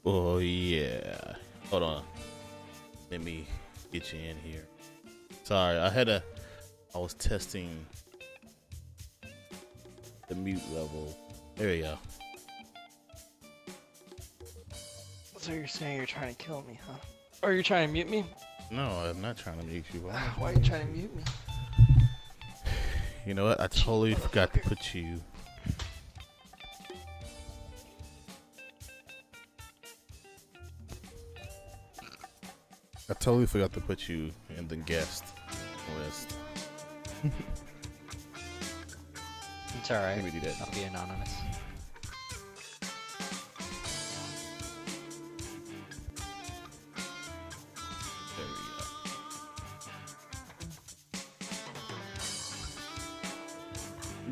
Oh yeah. Hold on. Let me get you in here. Sorry, I was testing the mute level. There you go. So you're saying you're trying to kill me, huh? Or you're trying to mute me? No, I'm not trying to mute you. Why are you trying to mute me? You know what? I totally forgot to put you. I totally forgot to put you in the guest list. It's alright. Let me do that. I'll be anonymous. There we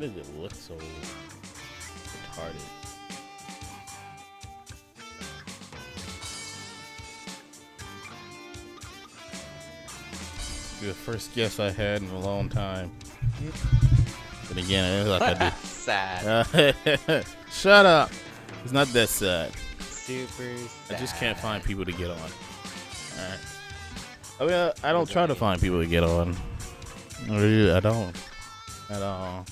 go. Does it look so retarded? You're the first guest I had in a long time. But again, like I do. Sad. Shut up. It's not that sad. Super sad. I just can't find people to get on. Alright. I mean, I don't try to find people to get on. I don't. At all.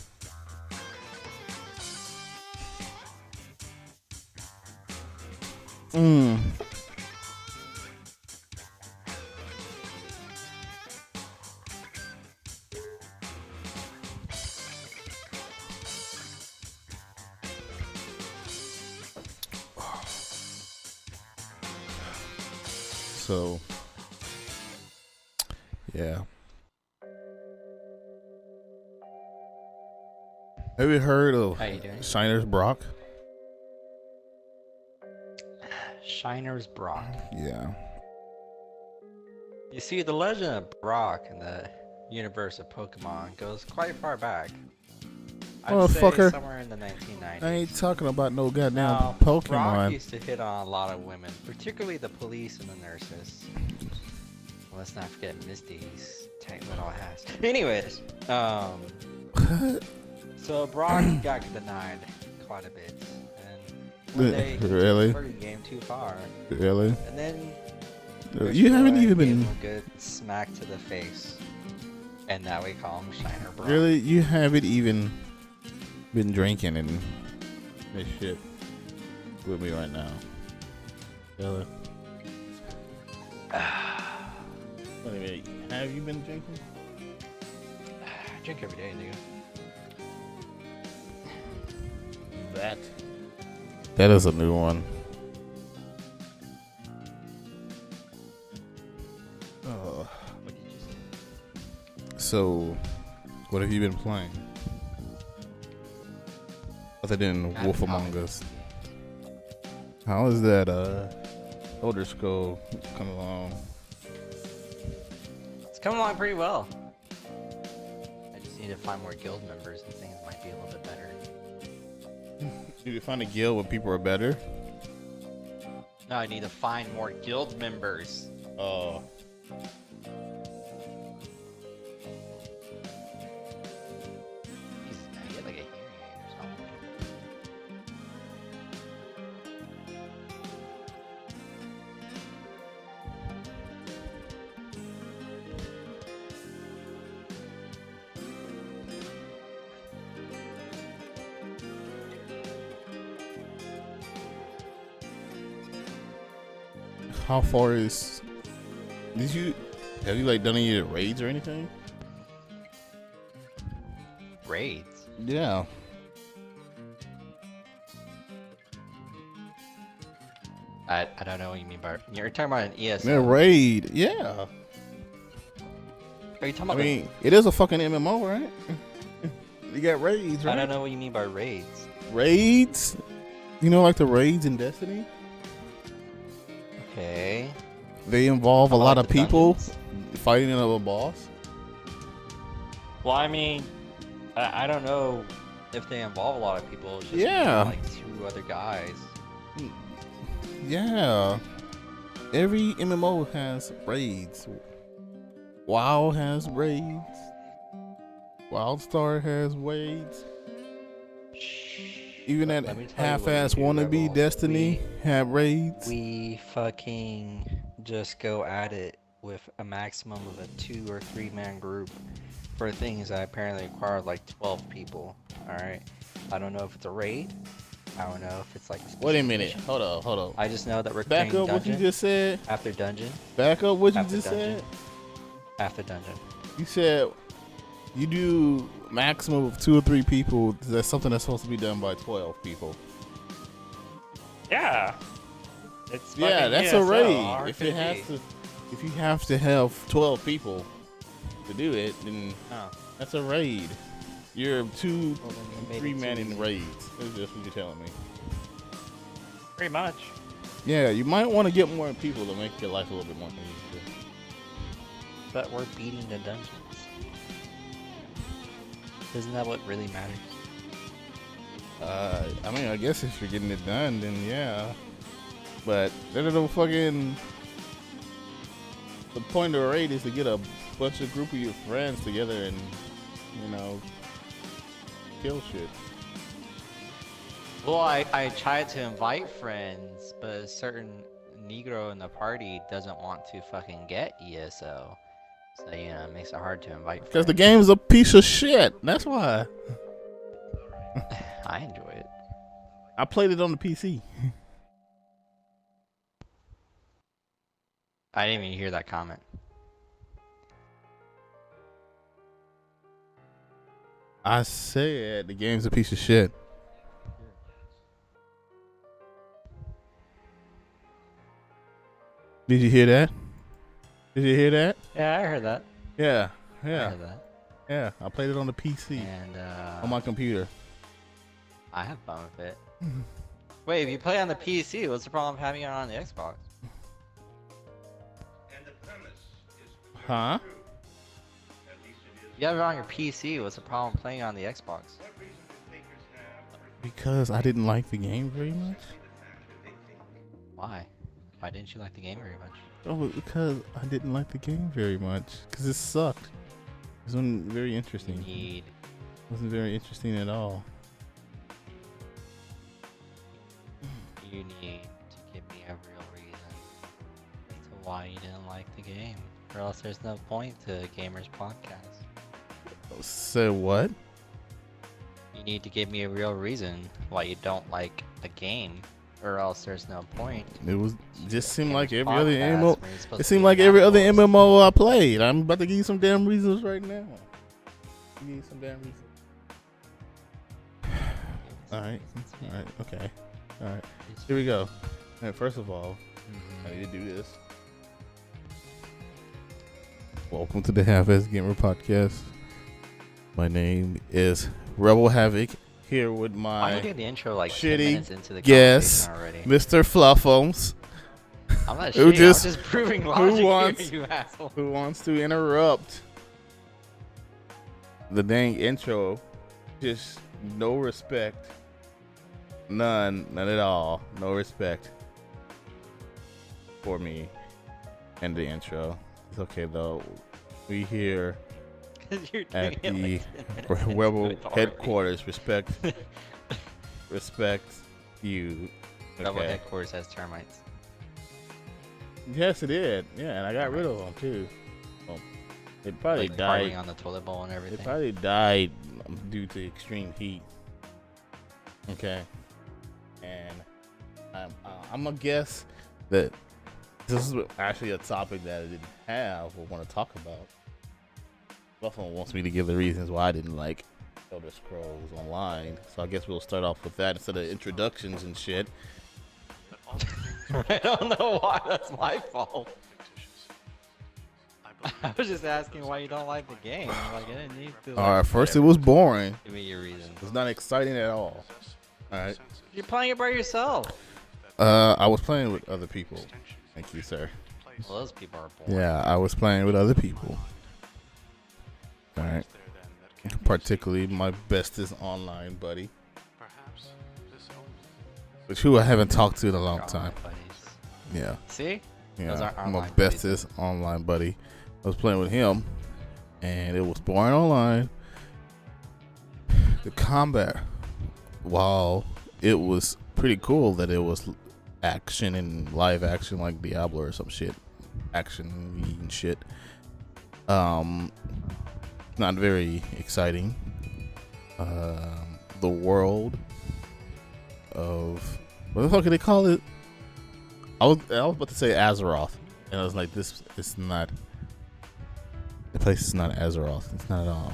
So, yeah. Have you heard of How you doing? Shiner's Brock? Shiner's Brock. Yeah. You see, the legend of Brock in the universe of Pokemon goes quite far back. I'd say Motherfucker. somewhere in the 1990s. I ain't talking about no goddamn Now, Brock Pokemon. used to hit on a lot of women, particularly the police and the nurses. Let's not forget Misty's tight little ass. Anyways, so Brock got denied quite a bit, and one day he Really? took the game too far, Really? and then You haven't even gave been. him a good smack to the face, and now we call him Shiner Brock. Really? You haven't even been drinking and this shit with me right now. Really? Wait a minute. Have you been drinking? I drink every day, nigga. That is a new one. What did you say? So, what have you been playing? Other than Wolf Among Us. How is that Elder Scroll coming along? It's coming along pretty well. I just need to find more guild members and things might be a little bit better. Did you find a guild where people are better? No, I need to find more guild members. Oh. Jesus, man, get like a hearing aid or something. How far is? Have you like done any of the raids or anything? Raids? Yeah. I don't know what you mean by. You're talking about an ESO. Yeah, raid. Yeah. Are you talking I about? mean, it is a fucking MMO, right? You got raids, right? I don't know what you mean by raids. Raids? You know, like the raids in Destiny? Okay. They involve a How lot about of the people dungeons? fighting a boss. Well, I mean, I don't know if they involve a lot of people. It's just Yeah. like two other guys. Yeah. Every MMO has raids. WoW has raids. WildStar has raids. Even Let that me tell you what we half-ass do, wannabe Rebel. Destiny had raids. We fucking just go at it with a maximum of a 2 or 3 man group for things that apparently require like 12 people. Alright? I don't know if it's a raid. I don't know if it's like a Wait a specific minute. mission. Hold on. I just know that we're Back clearing up what you dungeon just said. after dungeon Back up what you after just dungeon said. after dungeon. You said you do maximum of 2 or 3 people. That's something that's supposed to be done by 12 people. Yeah. It's Yeah, fucking that's ESO, a raid. RPG. If you have to have 12 people to do it, then Oh. that's a raid. You're 2, Well, then you made it 3 too man in easy. raids. That's just what you're telling me. Pretty much. Yeah, you might want to get more people to make your life a little bit more easier. But we're beating the dungeons. Isn't that what really matters? I mean, I guess if you're getting it done, then yeah. But there's no fucking. The point of a raid is to get a bunch of group of your friends together and, kill shit. Well, I tried to invite friends, but a certain Negro in the party doesn't want to fucking get ESO. So, it makes it hard to invite friends. Because the game's a piece of shit. That's why. I enjoy it. I played it on the PC. I didn't even hear that comment. I said the game's a piece of shit. Did you hear that? Did you hear that? Yeah, I heard that. Yeah. I heard that. Yeah. I played it on the PC. And, On my computer. I have fun with it. Wait, if you play on the PC, what's the problem with having it on the Xbox? Huh? You have it on your PC, what's the problem playing on the Xbox? Because I didn't like the game very much. Why? Why didn't you like the game very much? Oh, because I didn't like the game very much. Because it sucked. It wasn't very interesting. It wasn't very interesting at all. You need to give me a real reason as to why you didn't like the game, or else there's no point to Gamers Podcast. Say what? You need to give me a real reason why you don't like the game, or else there's no point. It was just seemed like Gamers every other Podcast MMO. where you're supposed It to seemed be like every other assholes. MMO I played. I'm about to give you some damn reasons right now. You need some damn reasons. All right. Okay. All right. Here we go. All right, first of all, I need to do this. Welcome to the Half-Azz Gamer Podcast. My name is Rebel Havoc. Here with Why are you my doing the intro like 10 shitty minutes into the guest, conversation already? Mr. Fluffums, I'm not who shitty, just- I'm just proving logic wants- here, you asshole. who wants to interrupt the dang intro. Just no respect. None at all. No respect for me and the intro. It's okay though. We here You're at doing the it like 10 minutes Rebel into it already. headquarters. Respect you. Rebel Okay. headquarters has termites. Yes, it did. Yeah, and I got rid of them too. Well, it probably Like died. farting on the toilet bowl and It everything. probably died due to extreme heat. Okay, and I'm gonna guess that this is actually a topic that I didn't have or want to talk about. Buffalo wants me to give the reasons why I didn't like Elder Scrolls Online, so I guess we'll start off with that instead of introductions and shit. I don't know why that's my fault. I was just asking why you don't like the game. Like, I didn't need to. All right, first it was boring. Give me your reason. It was not exciting at all. All right. You're playing it by yourself. I was playing with other people. Thank you, sir. Well, those people are boring. Yeah, I was playing with other people. All right. Particularly my bestest online buddy, which who I haven't talked to in a long They're all time. my buddies. Yeah, See? yeah. Those are My online buddies. bestest online buddy. I was playing with him, and it was boring online. The combat, while it was pretty cool that it was action and live action like Diablo or some shit, action and shit. Not very exciting. The world of what the fuck do they call it? I was about to say Azeroth, and I was like, this is not. The place is not Azeroth. It's not at all.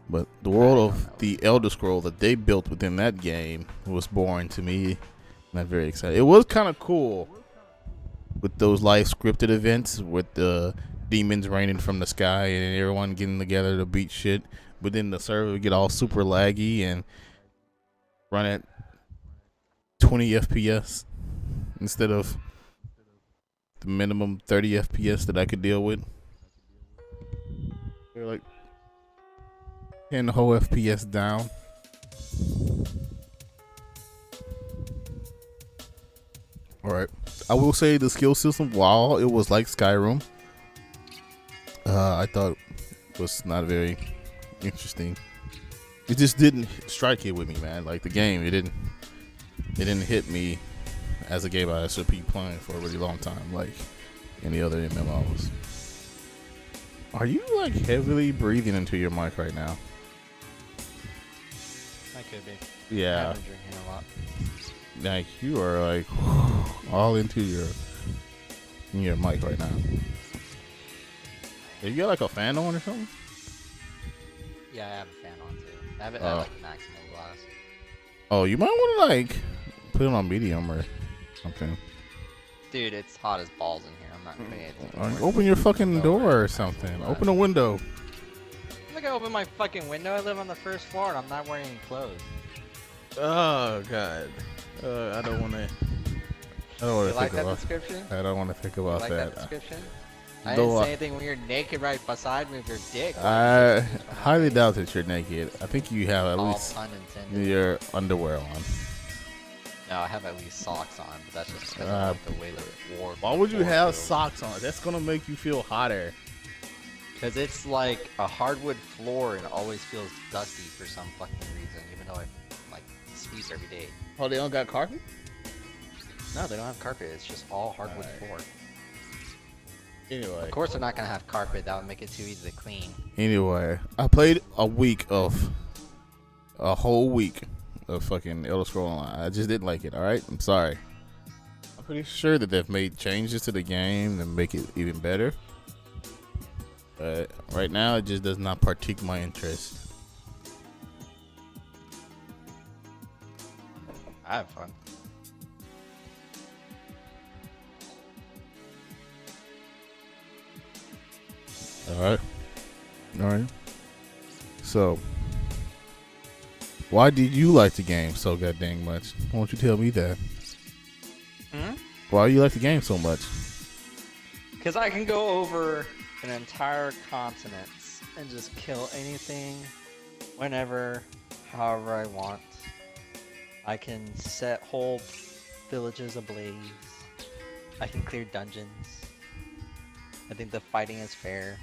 But the world of the Elder Scroll that they built within that game was boring to me. Not very excited. It was kind of cool with those live scripted events with the demons raining from the sky and everyone getting together to beat shit. But then the server would get all super laggy and run at 20 FPS instead of the minimum 30 FPS that I could deal with. They're like 10 whole FPS down. Alright. I will say the skill system, while it was like Skyrim, I thought it was not very interesting. It just didn't strike it with me, man. Like the game, it didn't hit me as a game I should be playing for a really long time, like any other MMOs. Are you like heavily breathing into your mic right now? I could be. Yeah. I've been drinking a lot. Like you are like all into your mic right now. You got like a fan on or something? Yeah, I have a fan on too. I have it at like maximum blast. Oh, you might want to like put it on medium or something. Dude, it's hot as balls in here. I'm not paying. Open your fucking door or something. Open a window. I'm not gonna open my fucking window. I live on the first floor and I'm not wearing any clothes. Oh god. I don't want to. You like that description? I don't want to think about you like that. description? I didn't say anything when you're naked right beside me with your dick. I highly doubt that you're naked. I think you have at least pun intended. your underwear on. No, I have at least socks on, but that's just because I like the way the war. Why would you have socks on? That's gonna make you feel hotter. Because it's like a hardwood floor and it always feels dusty for some fucking reason, even though I like squeeze every day. Oh, they don't got carpet? No, they don't have carpet. It's just all hardwood floor. Anyway. Of course they're not gonna have carpet. That would make it too easy to clean. Anyway, I played a whole week of fucking Elder Scrolls Online. I just didn't like it. All right, I'm sorry. I'm pretty sure that they've made changes to the game to make it even better. But right now, it just does not partake my interest. I have fun. All right. So, why did you like the game so goddamn much? Why don't you tell me that? Why do you like the game so much? Because I can go over an entire continent and just kill anything, whenever, however I want. I can set whole villages ablaze. I can clear dungeons. I think the fighting is fair.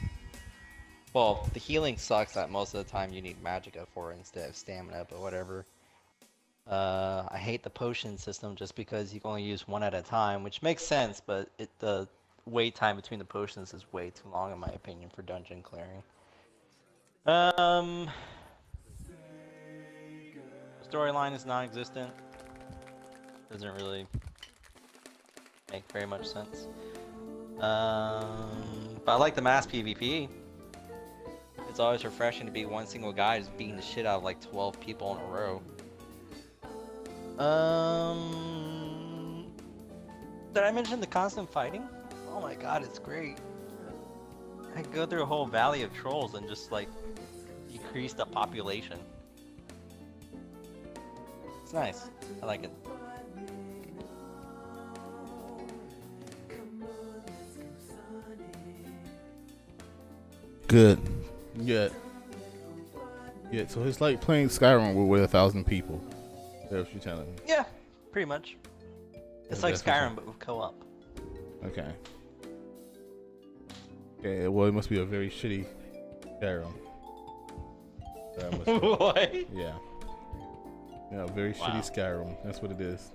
Well, the healing sucks that most of the time you need magicka for it instead of stamina, but whatever. I hate the potion system just because you can only use one at a time, which makes sense, but the wait time between the potions is way too long in my opinion for dungeon clearing. Storyline is non-existent. Doesn't really make very much sense. But I like the mass PvP. It's always refreshing to be one single guy just beating the shit out of like 12 people in a row. Did I mention the constant fighting? Oh my god, it's great. I go through a whole valley of trolls and just like decrease the population. It's nice. I like it. Good. Yeah. So it's like playing Skyrim with 1,000 people. That's what you're telling me. Yeah, pretty much. It's like Skyrim, but with co-op. Okay. Okay, well, it must be a very shitty Skyrim. What? Yeah. Yeah, very Wow. shitty Skyrim. That's what it is.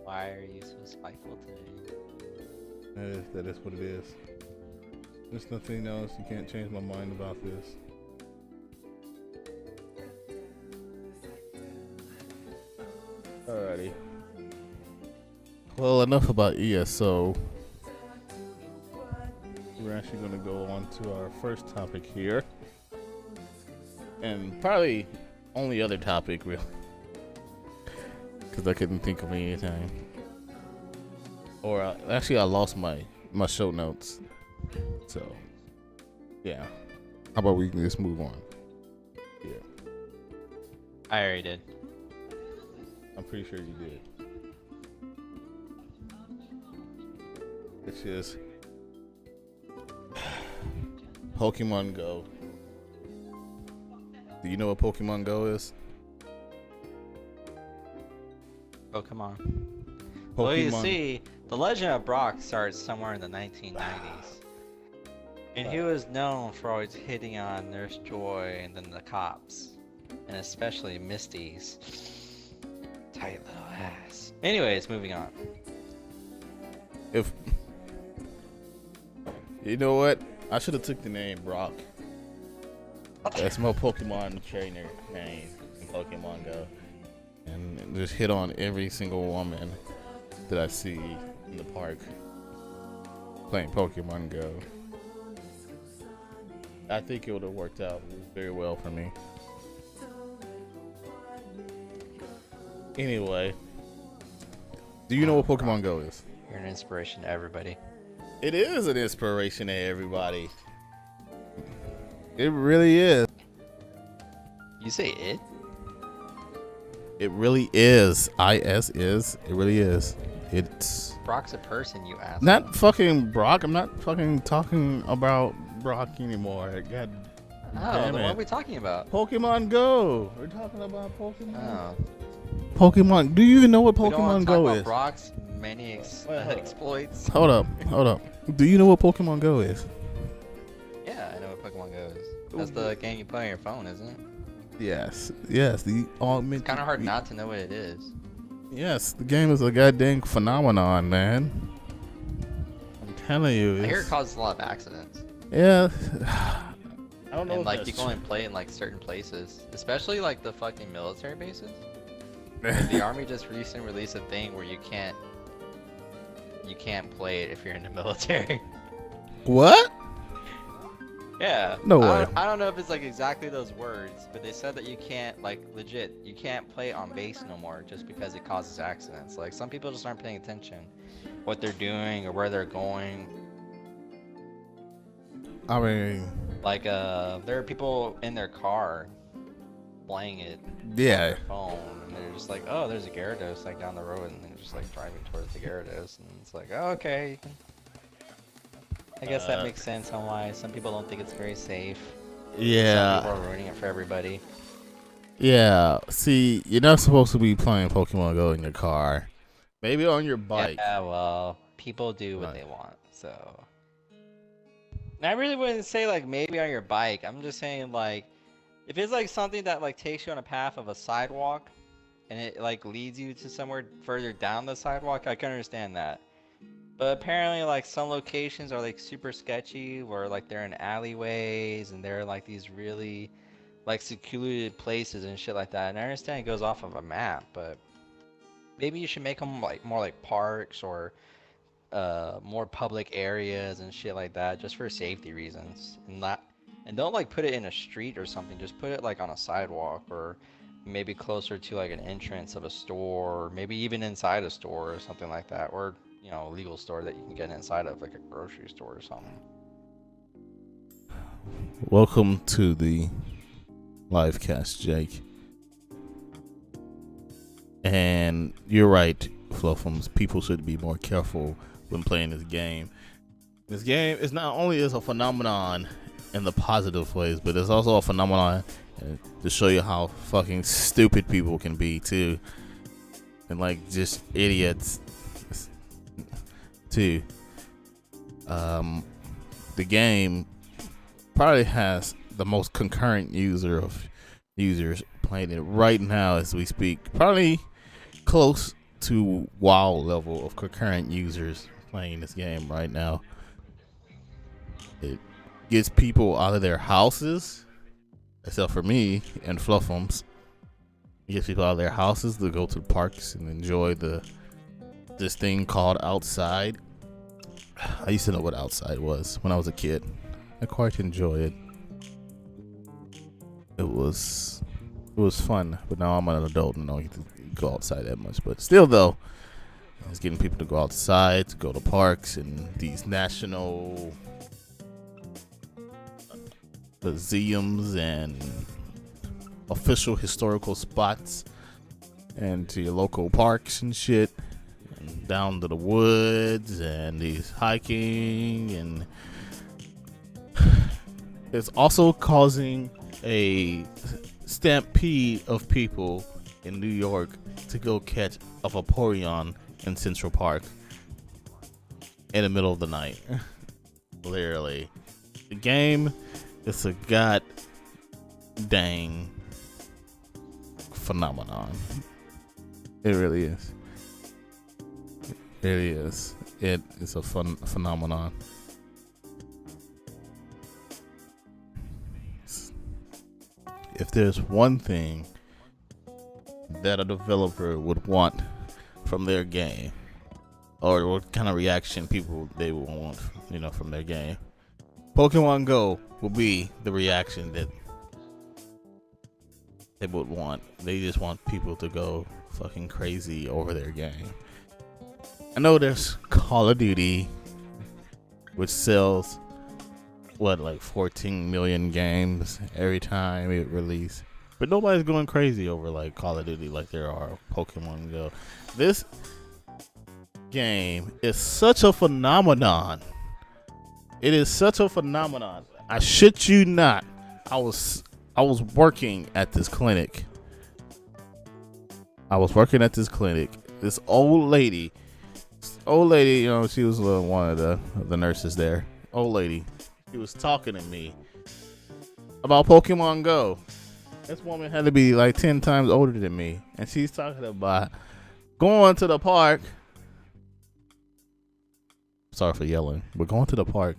Why are you so spiteful today? That is what it is. There's nothing else. You can't change my mind about this. Alrighty. Well, enough about ESO. We're actually going to go on to our first topic here. And probably only other topic, really. Because I couldn't think of anything. Or actually, I lost my show notes. So, yeah. How about we can just move on? Yeah. I already did. I'm pretty sure you did. It's just Pokemon Go. Do you know what Pokemon Go is? Pokemon. Pokemon. Well, you see, the Legend of Brock started somewhere in the 1990s. And he was known for always hitting on Nurse Joy and then the cops. And especially Misty's tight little ass. Anyways, moving on. If you know what, I should have took the name Brock. That's my Pokemon trainer name in Pokemon Go, and just hit on every single woman that I see in the park playing Pokemon Go. I think it would have worked out very well for me. Anyway, do you know what Pokemon Go is? You're an inspiration to everybody. It is an inspiration to everybody. It really is. You say it? It really is. IS is. It really is. It's Brock's a person, you asshole. not fucking Brock. I'm not fucking talking about Brock anymore. God Oh, damn then it. what are we talking about? Pokemon Go. We're talking about Pokemon. Oh. Pokemon. Do you even know what We don't want Pokemon to talk Go about is? Brock's many Wait, hold up. exploits. Hold up. Do you know what Pokemon Go is? Yeah, I know what Pokemon Go is. That's the game you play on your phone, isn't it? Yes. The augmented. It's kind of hard not to know what it is. Yes, the game is a goddamn phenomenon, man. I'm telling you. I hear it causes a lot of accidents. Yeah. I don't know. And if like that's you can only play in like certain places, especially like the fucking military bases. The army just recently released a thing where you can't play it if you're in the military. What? Yeah. No way. I don't know if it's like exactly those words, but they said that you can't, like, legit, you can't play on base no more just because it causes accidents. Like, some people just aren't paying attention what they're doing or where they're going. I mean, Like, there are people in their car playing it on yeah. their phone, and they're just like, oh, there's a Gyarados like down the road, and they're just like driving towards the Gyarados, and it's like, oh, okay, you can... I guess that makes sense on why some people don't think it's very safe. Some Yeah. people are ruining it for everybody. Yeah. See, you're not supposed to be playing Pokemon Go in your car. Maybe on your bike. Yeah, well, people do what Right. they want, so. And I really wouldn't say like maybe on your bike. I'm just saying like, if it's like something that like takes you on a path of a sidewalk, and it like leads you to somewhere further down the sidewalk, I can understand that. But apparently like some locations are like super sketchy, where like they're in alleyways and they're like these really like secluded places and shit like that. And I understand it goes off of a map, but maybe you should make them like more like parks or more public areas and shit like that, just for safety reasons. And don't like put it in a street or something. Just put it like on a sidewalk, or maybe closer to like an entrance of a store, or maybe even inside a store or something like that, or you know, a legal store that you can get inside of, like a grocery store or something. Welcome to the livecast, Jake. And you're right, Fluffums. People should be more careful when playing this game. This game is not only is a phenomenon in the positive ways, but it's also a phenomenon to show you how fucking stupid people can be too, and like just idiots too. The game probably has the most concurrent users playing it right now as we speak. Probably close to WoW level of concurrent users playing this game right now. It gets people out of their houses, except for me and Fluffums. It gets people out of their houses to go to the parks and enjoy this thing called outside. I used to know what outside was when I was a kid. I quite enjoy it. It was fun, but now I'm an adult and I don't get to go outside that much. But still, though, it's getting people to go outside, to go to parks and these national museums and official historical spots, and to your local parks and shit, and down to the woods and these hiking, and it's also causing a stampede of people in New York to go catch a Vaporeon in Central Park in the middle of the night. Literally. The game is a god dang phenomenon. It really is. It really is. It is a fun phenomenon. If there's one thing that a developer would want from their game, or what kind of reaction people they would want, from their game, Pokemon Go will be the reaction that they would want. They just want people to go fucking crazy over their game. I know there's Call of Duty, which sells like 14 million games every time it releases, but nobody's going crazy over like Call of Duty like there are Pokemon Go. This game is such a phenomenon. It is such a phenomenon. I shit you not. I was working at this clinic. This old lady, she was one of the nurses there. Old lady. She was talking to me about Pokemon Go. This woman had to be like 10 times older than me, and she's talking about going to the park. Sorry for yelling. We're going to the park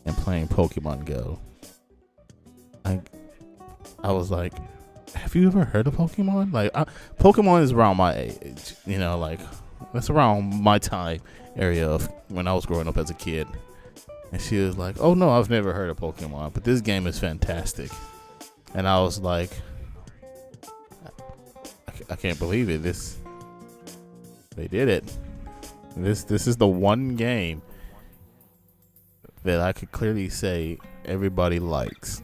and playing Pokemon Go. I was like, have you ever heard of Pokemon? Like, Pokemon is around my age, like that's around my time area of when I was growing up as a kid. And she was like, oh no, I've never heard of Pokemon, but this game is fantastic. And I was like, I can't believe it. They did it. This is the one game that I could clearly say everybody likes.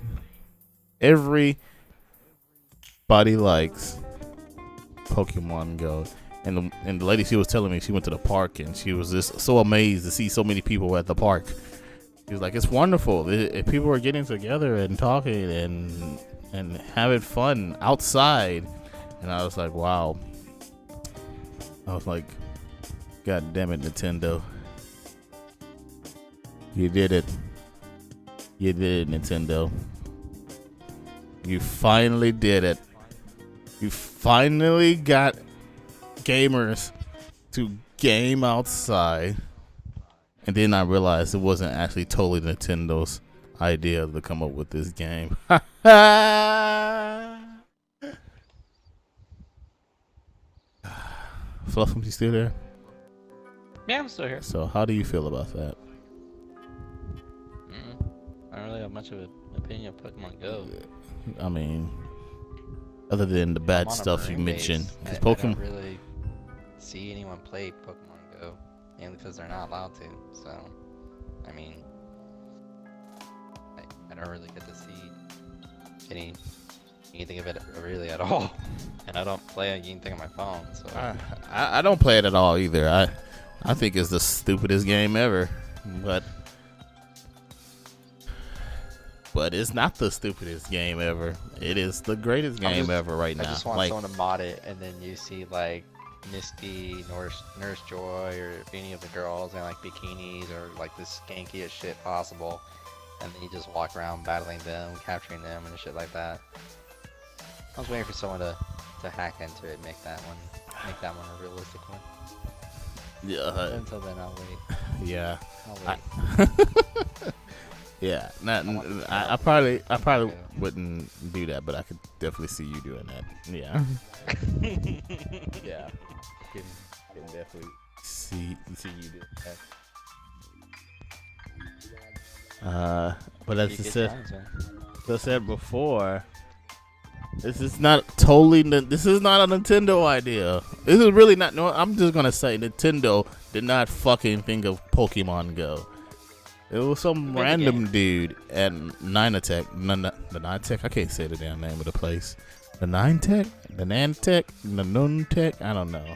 Everybody likes Pokemon Go. And the lady, she was telling me she went to the park and she was just so amazed to see so many people at the park. She was like, it's wonderful. If people are getting together and talking and having fun outside. And I was like, wow. I was like, God damn it, Nintendo. You did it. You did it, Nintendo. You finally did it. You finally got gamers to game outside. And then I realized it wasn't actually totally Nintendo's idea to come up with this game. Fluffum, you still there? Yeah, I'm still here. So how do you feel about that? I don't really have much of an opinion of Pokemon Go. I mean, other than the bad stuff you mentioned. I don't really see anyone play Pokemon Go, mainly because they're not allowed to. So, I mean, I don't really get to see anything of it really at all. And I don't play anything on my phone. So I don't play it at all either. I think it's the stupidest game ever, but it's not the stupidest game ever. It is the greatest game ever right now. I just want someone to mod it, and then you see like Misty, Nurse Joy, or any of the girls in like bikinis or like the skankiest shit possible, and then you just walk around battling them, capturing them, and shit like that. I was waiting for someone to hack into it, and make that one a realistic one. Yeah. Until then, I'll wait. Yeah. I'll wait. Yeah. Not. I want the I trailer. probably Yeah. wouldn't do that, but I could definitely see you doing that. Yeah. Yeah. Can definitely see you do that. But as Pretty I good said, times, man. as I said before, this is not totally. This is not a Nintendo idea. This is really not. No, I'm just gonna say Nintendo did not fucking think of Pokemon Go. It was some made the random dude at Ninetech. The Ninetech. I can't say the damn name of the place. The Ninetech, the Nantech, the Nuntech. I don't know.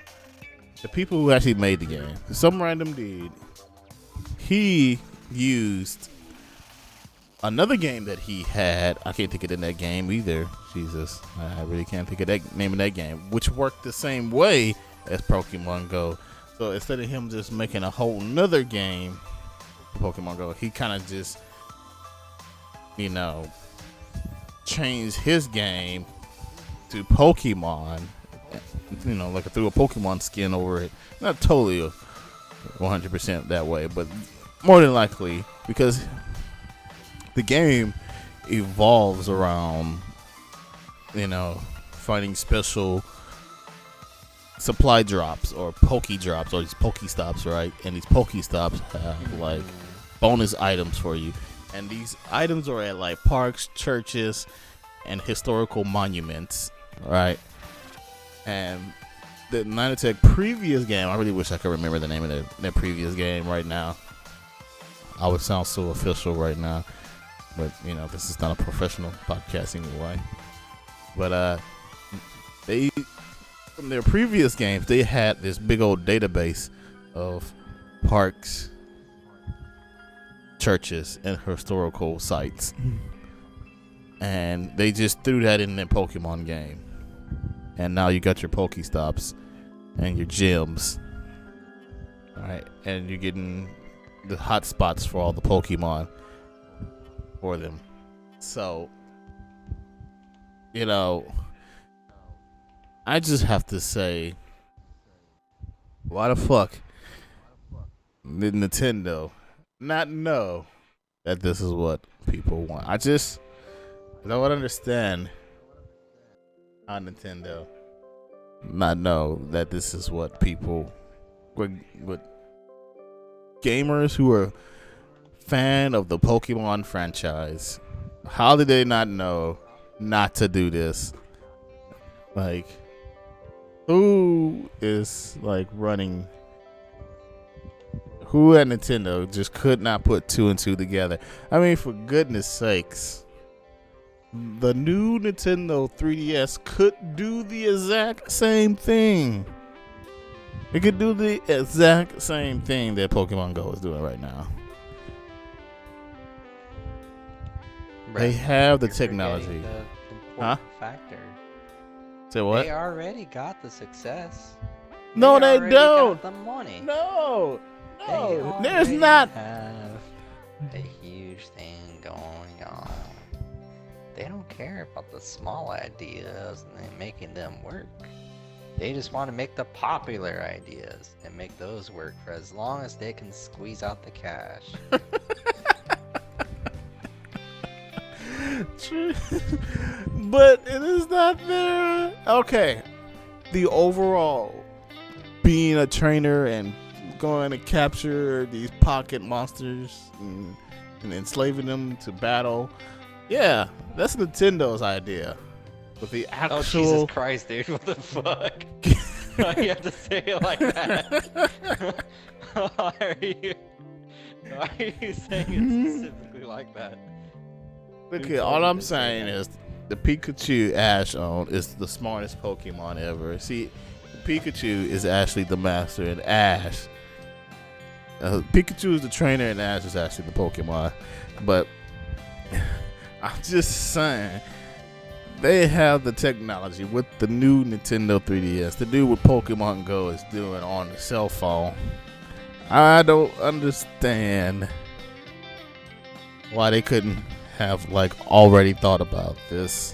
The people who actually made the game. Some random dude. He used another game that he had. I can't think of that game either. Jesus, I really can't think of that name of that game, which worked the same way as Pokemon Go. So instead of him just making a whole nother game for Pokemon Go, he kind of just, changed his game to Pokemon. Like threw a Pokemon skin over it. Not totally 100% that way, but more than likely, because the game evolves around, finding special supply drops or Poke drops or these Poke stops, right? And these Poke stops have like bonus items for you. And these items are at like parks, churches, and historical monuments, right? And the Ninetech previous game, I really wish I could remember the name of their previous game right now. I would sound so official right now. But, this is not a professional podcast anyway. But, from their previous games, they had this big old database of parks, churches, and historical sites. And they just threw that in their Pokemon game. And now you got your Pokestops and your gyms. Alright, and you're getting the hot spots for all the Pokemon for them. So, I just have to say, why the fuck did Nintendo not know that this is what people want? I just don't understand how Nintendo not know that this is what people, what gamers who are fan of the Pokemon franchise, how did they not know not to do this? Like, who is like running? Who at Nintendo just could not put two and two together? I mean, for goodness sakes, the new Nintendo 3DS could do the exact same thing. It could do the exact same thing that Pokemon Go is doing right now. They have the technology. Huh? Factor. Say what? They already got the success. No, they don't. Got the money. No, They there's not. Have a huge thing going on. They don't care about the small ideas and making them work. They just want to make the popular ideas and make those work for as long as they can squeeze out the cash. But it is not there. Okay, the overall being a trainer and going to capture these pocket monsters and enslaving them to battle. Yeah, that's Nintendo's idea. But the actual... Oh, Jesus Christ, dude, what the fuck? Why you have to say it like that? Why are you saying it specifically like that? Okay, all I'm saying is the Pikachu Ash on is the smartest Pokemon ever. See, Pikachu is actually the master, and Ash... Pikachu is the trainer, and Ash is actually the Pokemon. But I'm just saying, they have the technology with the new Nintendo 3DS to do what Pokemon Go is doing on the cell phone. I don't understand why they couldn't have like already thought about this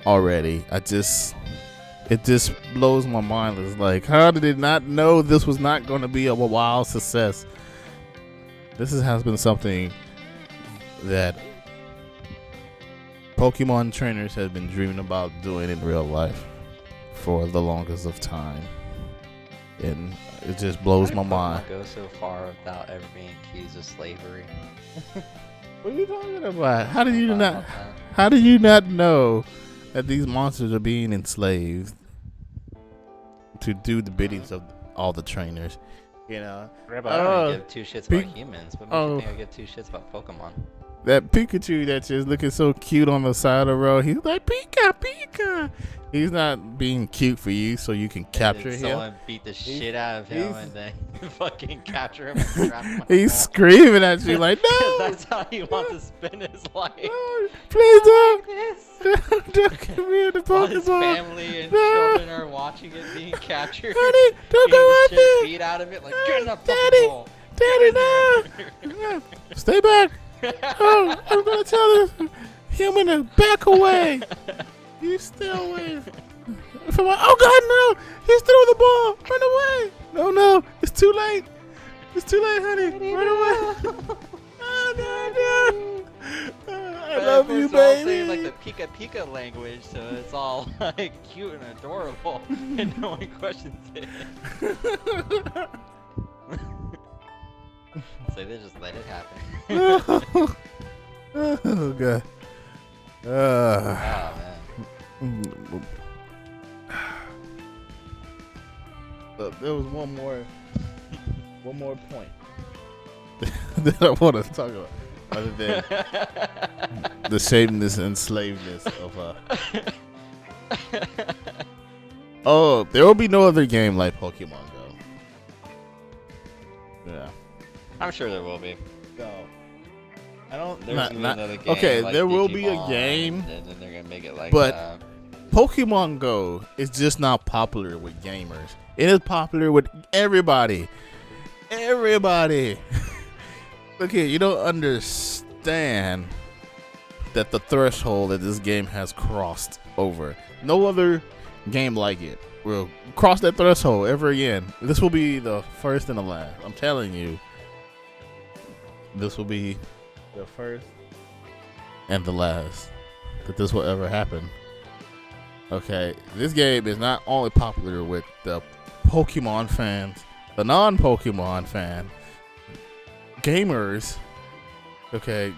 already. It just blows my mind. It's like, how did it not know this was not going to be a wild success? Has been something that Pokemon trainers have been dreaming about doing in real life for the longest of time, and it just blows my mind. Go so far without ever being accused of slavery. What are you talking about? How do you not know that these monsters are being enslaved to do the biddings of all the trainers? You know, I don't give two shits about humans, but makes you think I give two shits about Pokemon. That Pikachu that's just looking so cute on the side of the road, he's like, Pika. He's not being cute for you so you can capture him. Someone beat the shit out of him and then fucking capture him and grab him. He's screaming at you like, no! That's how he wants to spend his life. No, please don't give me the Pokemon. While his family and children are watching it being captured. Honey, don't go out there. Beat out of it like, get in that Pokeball. Daddy, no. Stay back. Oh, I'm going to tell this human to back away. You stay away from my, oh God, no! He's throwing the ball! Run away! No, it's too late. It's too late, honey. Run away. Oh, no. I love you, baby. All saying like the Pika Pika language, so it's all like cute and adorable, and no one questions it. So they just let it happen. Oh God. Oh man. There was one more point that I want to talk about, other than the shameless enslavedness of Oh, there will be no other game like Pokemon Go. Yeah, I'm sure there will be. No, I don't. There's another game. Okay, like there will Digimon, be a game, and then they're gonna make it like. But Pokemon Go is just not popular with gamers. It is popular with everybody. Everybody. Look here, you don't understand that the threshold that this game has crossed over. No other game like it will cross that threshold ever again. This will be the first and the last. I'm telling you. This will be the first and the last that this will ever happen. Okay, this game is not only popular with the Pokemon fans, the non-Pokemon fan, gamers, okay,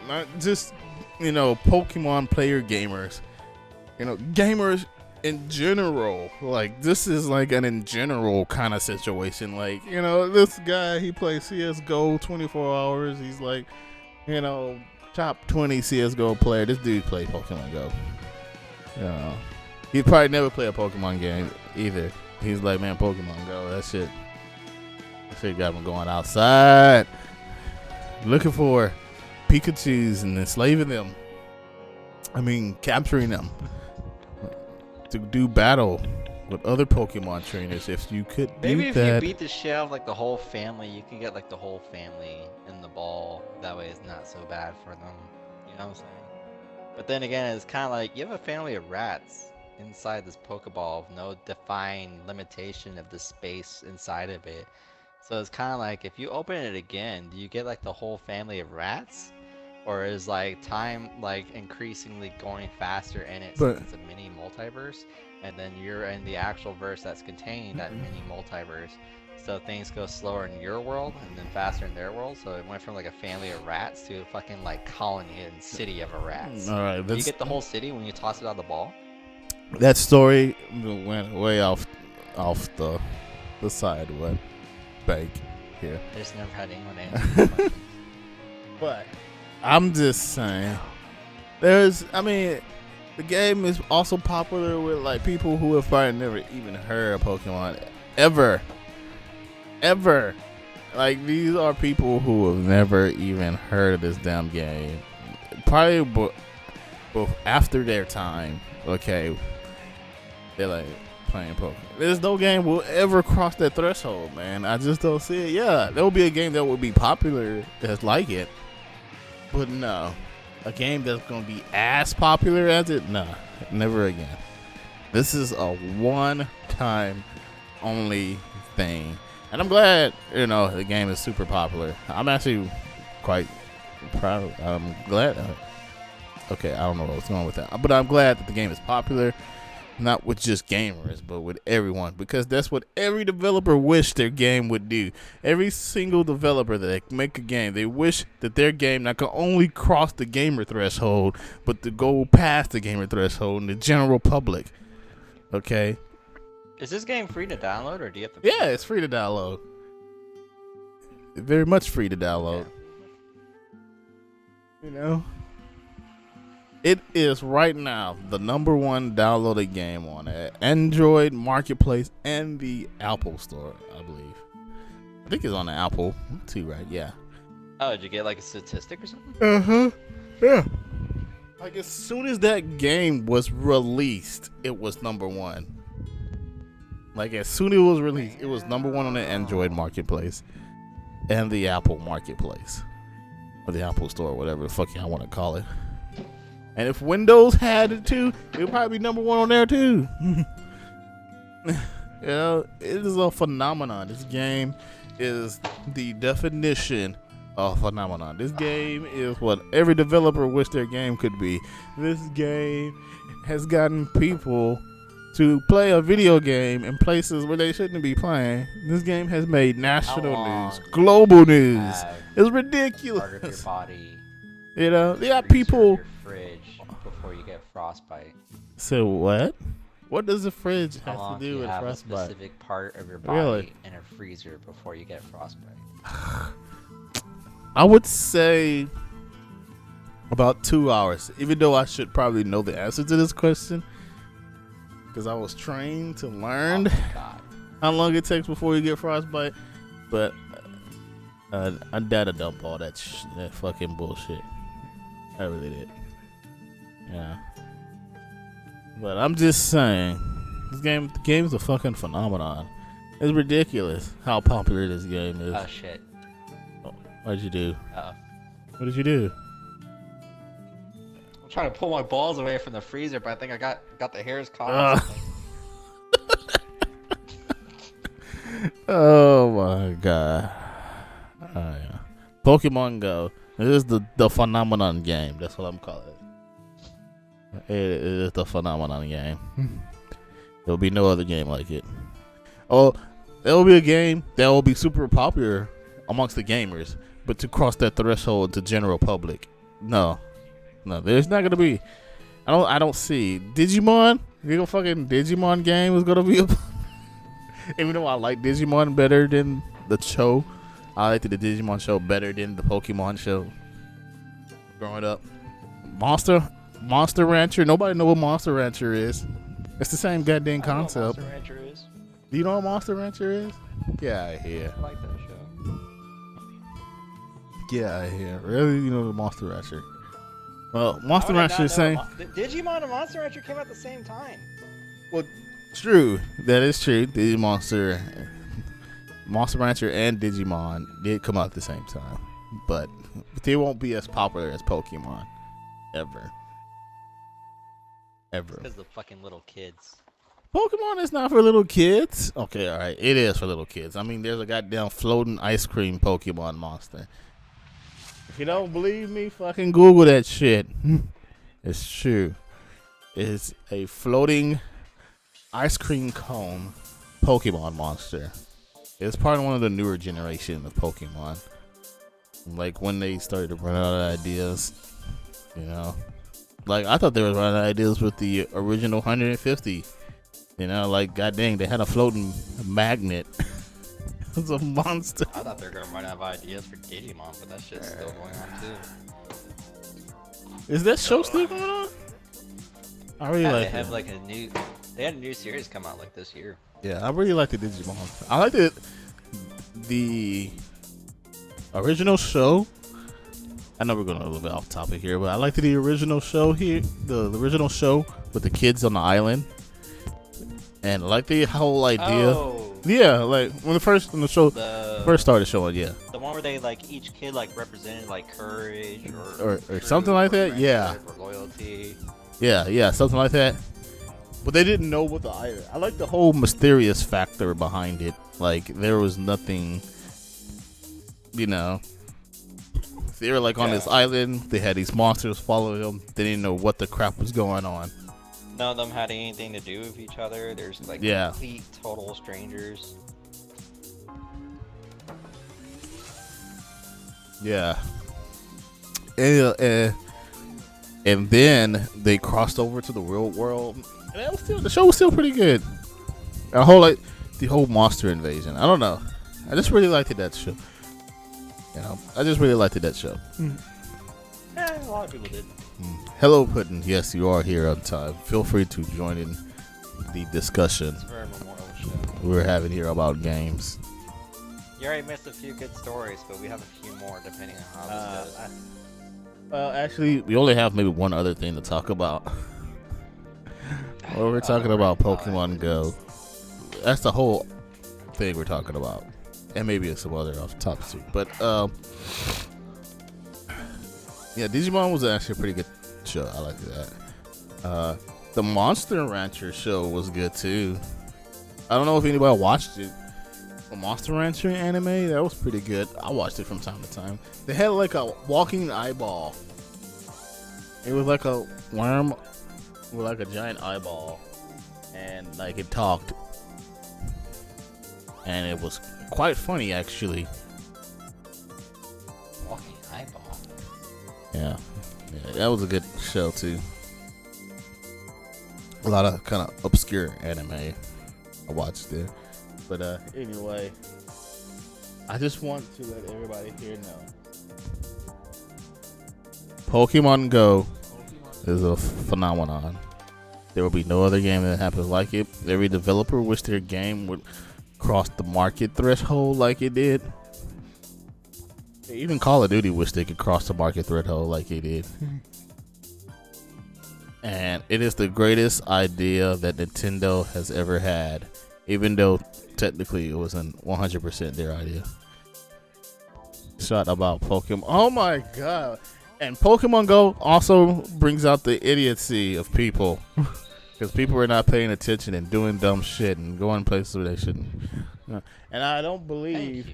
not just, Pokemon player gamers, gamers in general. Like, this is like an in general kind of situation. Like, this guy, he plays CSGO 24 hours. He's like, top 20 CSGO player. This dude plays Pokemon Go. He'd probably never play a Pokemon game either. He's like, man, Pokemon Go, that shit got me going outside, looking for Pikachus and enslaving them. I mean, capturing them to do battle with other Pokemon trainers. If you could maybe do that. If you beat the shit out of like the whole family, you can get like the whole family in the ball. That way, it's not so bad for them. You know what I'm saying? But then again, it's kind of like you have a family of rats inside this Pokeball with no defined limitation of the space inside of it. So it's kind of like if you open it again, do you get like the whole family of rats? Or is like time like increasingly going faster in it since it's a mini multiverse? And then you're in the actual verse that's containing that mini multiverse. So things go slower in your world and then faster in their world. So it went from like a family of rats to a fucking like colony and city of rats. All right, do you get the whole city when you toss it out of the ball? That story went way off the side of what bank here. I just never had anyone answer. But I'm just saying, the game is also popular with like people who have probably never even heard of Pokemon ever. Like, these are people who have never even heard of this damn game. Probably both after their time, okay, they're like playing Pokemon. There's no game will ever cross that threshold, man. I just don't see it. Yeah, there will be a game that will be popular that's like it, but no, a game that's gonna be as popular as it, nah, never again. This is a one-time only thing, and I'm glad the game is super popular. I'm actually quite proud. I'm glad. Okay, I don't know what's going on with that, but I'm glad that the game is popular, not with just gamers, but with everyone, because that's what every developer wished their game would do. Every single developer that make a game, they wish that their game not can only cross the gamer threshold, but to go past the gamer threshold in the general public. Okay. Is this game free to download, or do you have to? Yeah, it's free to download. Very much free to download. Yeah. It is right now the #1 downloaded game on Android Marketplace and the Apple Store, I believe. I think it's on the Apple too, right? Yeah. Oh, did you get like a statistic or something? Yeah. Like as soon as that game was released, it was #1. Like as soon as it was released, it was #1 on the Android Marketplace and the Apple Marketplace, or the Apple Store, whatever the fuck y'all want to call it. And if Windows had it too, it would probably be #1 on there too. It is a phenomenon. This game is the definition of phenomenon. This game is what every developer wished their game could be. This game has gotten people to play a video game in places where they shouldn't be playing. This game has made national news, global news. It's ridiculous. Part of your body. They got people. Your fridge before you get frostbite. So what? What does the fridge have How long to do with have frostbite? a specific part of your body in a freezer before you get frostbite? I would say about 2 hours, even though I should probably know the answer to this question, because I was trained to learn how long it takes before you get frostbite. But I data dump all that fucking bullshit. I really did. Yeah. But I'm just saying, the game is a fucking phenomenon. It's ridiculous how popular this game is. Oh shit. What'd you do? Uh-oh. What did you do? I'm trying to pull my balls away from the freezer, but I think I got the hairs caught. Oh my god. Oh, yeah. Pokemon Go. It is the phenomenon game. That's what I'm calling it. It is the phenomenon game. There'll be no other game like it. Oh, there will be a game that will be super popular amongst the gamers, but to cross that threshold to general public, no, there's not gonna be. I don't see Digimon. The fucking Digimon game is gonna be. Even though I like Digimon better than the show, I liked the Digimon show better than the Pokemon show. Growing up, Monster Rancher. Nobody know what Monster Rancher is. It's the same goddamn concept. I know what Monster Rancher is. Do you know what Monster Rancher is? Get out of here. I like that show. Get out of here. Really? You know the Monster Rancher? Well, Monster Rancher is saying. Digimon and Monster Rancher came out at the same time. Well, true. That is true. Monster Rancher and Digimon did come out at the same time, but they won't be as popular as Pokemon ever. Because the fucking little kids. Pokemon is not for little kids. Okay, all right, it is for little kids. I mean, there's a goddamn floating ice cream Pokemon monster. If you don't believe me, fucking Google that shit. It's true. It's a floating ice cream cone Pokemon monster. It's part of one of the newer generation of Pokemon. Like when they started to run out of ideas, Like I thought they were running out of ideas with the original 150. Like god dang, they had a floating magnet. It's a monster. I thought they were gonna run out of ideas for Digimon, but that shit's still going on too. Is that show still going on? I really like it. They had a new series come out like this year. Yeah, I really like the Digimon. I like the original show. I know we're going a little bit off topic here, but I liked the original show here. The original show with the kids on the island. And I like the whole idea. Oh. Yeah, like when the show first started showing, yeah. The one where they each kid represented courage or something like that, yeah. Or loyalty. Yeah, something like that. But they didn't know what the island. I like the whole mysterious factor behind it. Like there was nothing, you know. They were like on this island. They had these monsters following them. They didn't know what the crap was going on. None of them had anything to do with each other. There's like complete, total strangers. Yeah. And then they crossed over to the real world. And that was the show was still pretty good. The whole monster invasion. I don't know. I just really liked that show. You know, I just really liked that show. Yeah, a lot of people did. Hello, Puddin'. Yes, you are here on time. Feel free to join in the discussion we're having here about games. You already missed a few good stories, but we have a few more depending on how this goes. Well, actually, we only have maybe one other thing to talk about. Well, we're talking about Pokemon Go. That's the whole thing we're talking about. And maybe some other off topics too. But, yeah, Digimon was actually a pretty good show. I like that. The Monster Rancher show was good too. I don't know if anybody watched it. The Monster Rancher anime, that was pretty good. I watched it from time to time. They had like a walking eyeball. It was like a worm with like a giant eyeball, and like it talked, and it was quite funny actually. Walking eyeball. Yeah, that was a good show too. A lot of kind of obscure anime I watched there. But anyway, I just want to let everybody here know Pokemon Go is a phenomenon. There will be no other game that happens like it. Every developer wished their game would cross the market threshold like it did. Even Call of Duty wished they could cross the market threshold like it did. And it is the greatest idea that Nintendo has ever had, even though technically it wasn't 100% their idea. Shot about Pokemon. Oh my god. And Pokemon Go also brings out the idiocy of people. Because people are not paying attention and doing dumb shit and going places where they shouldn't. And I don't believe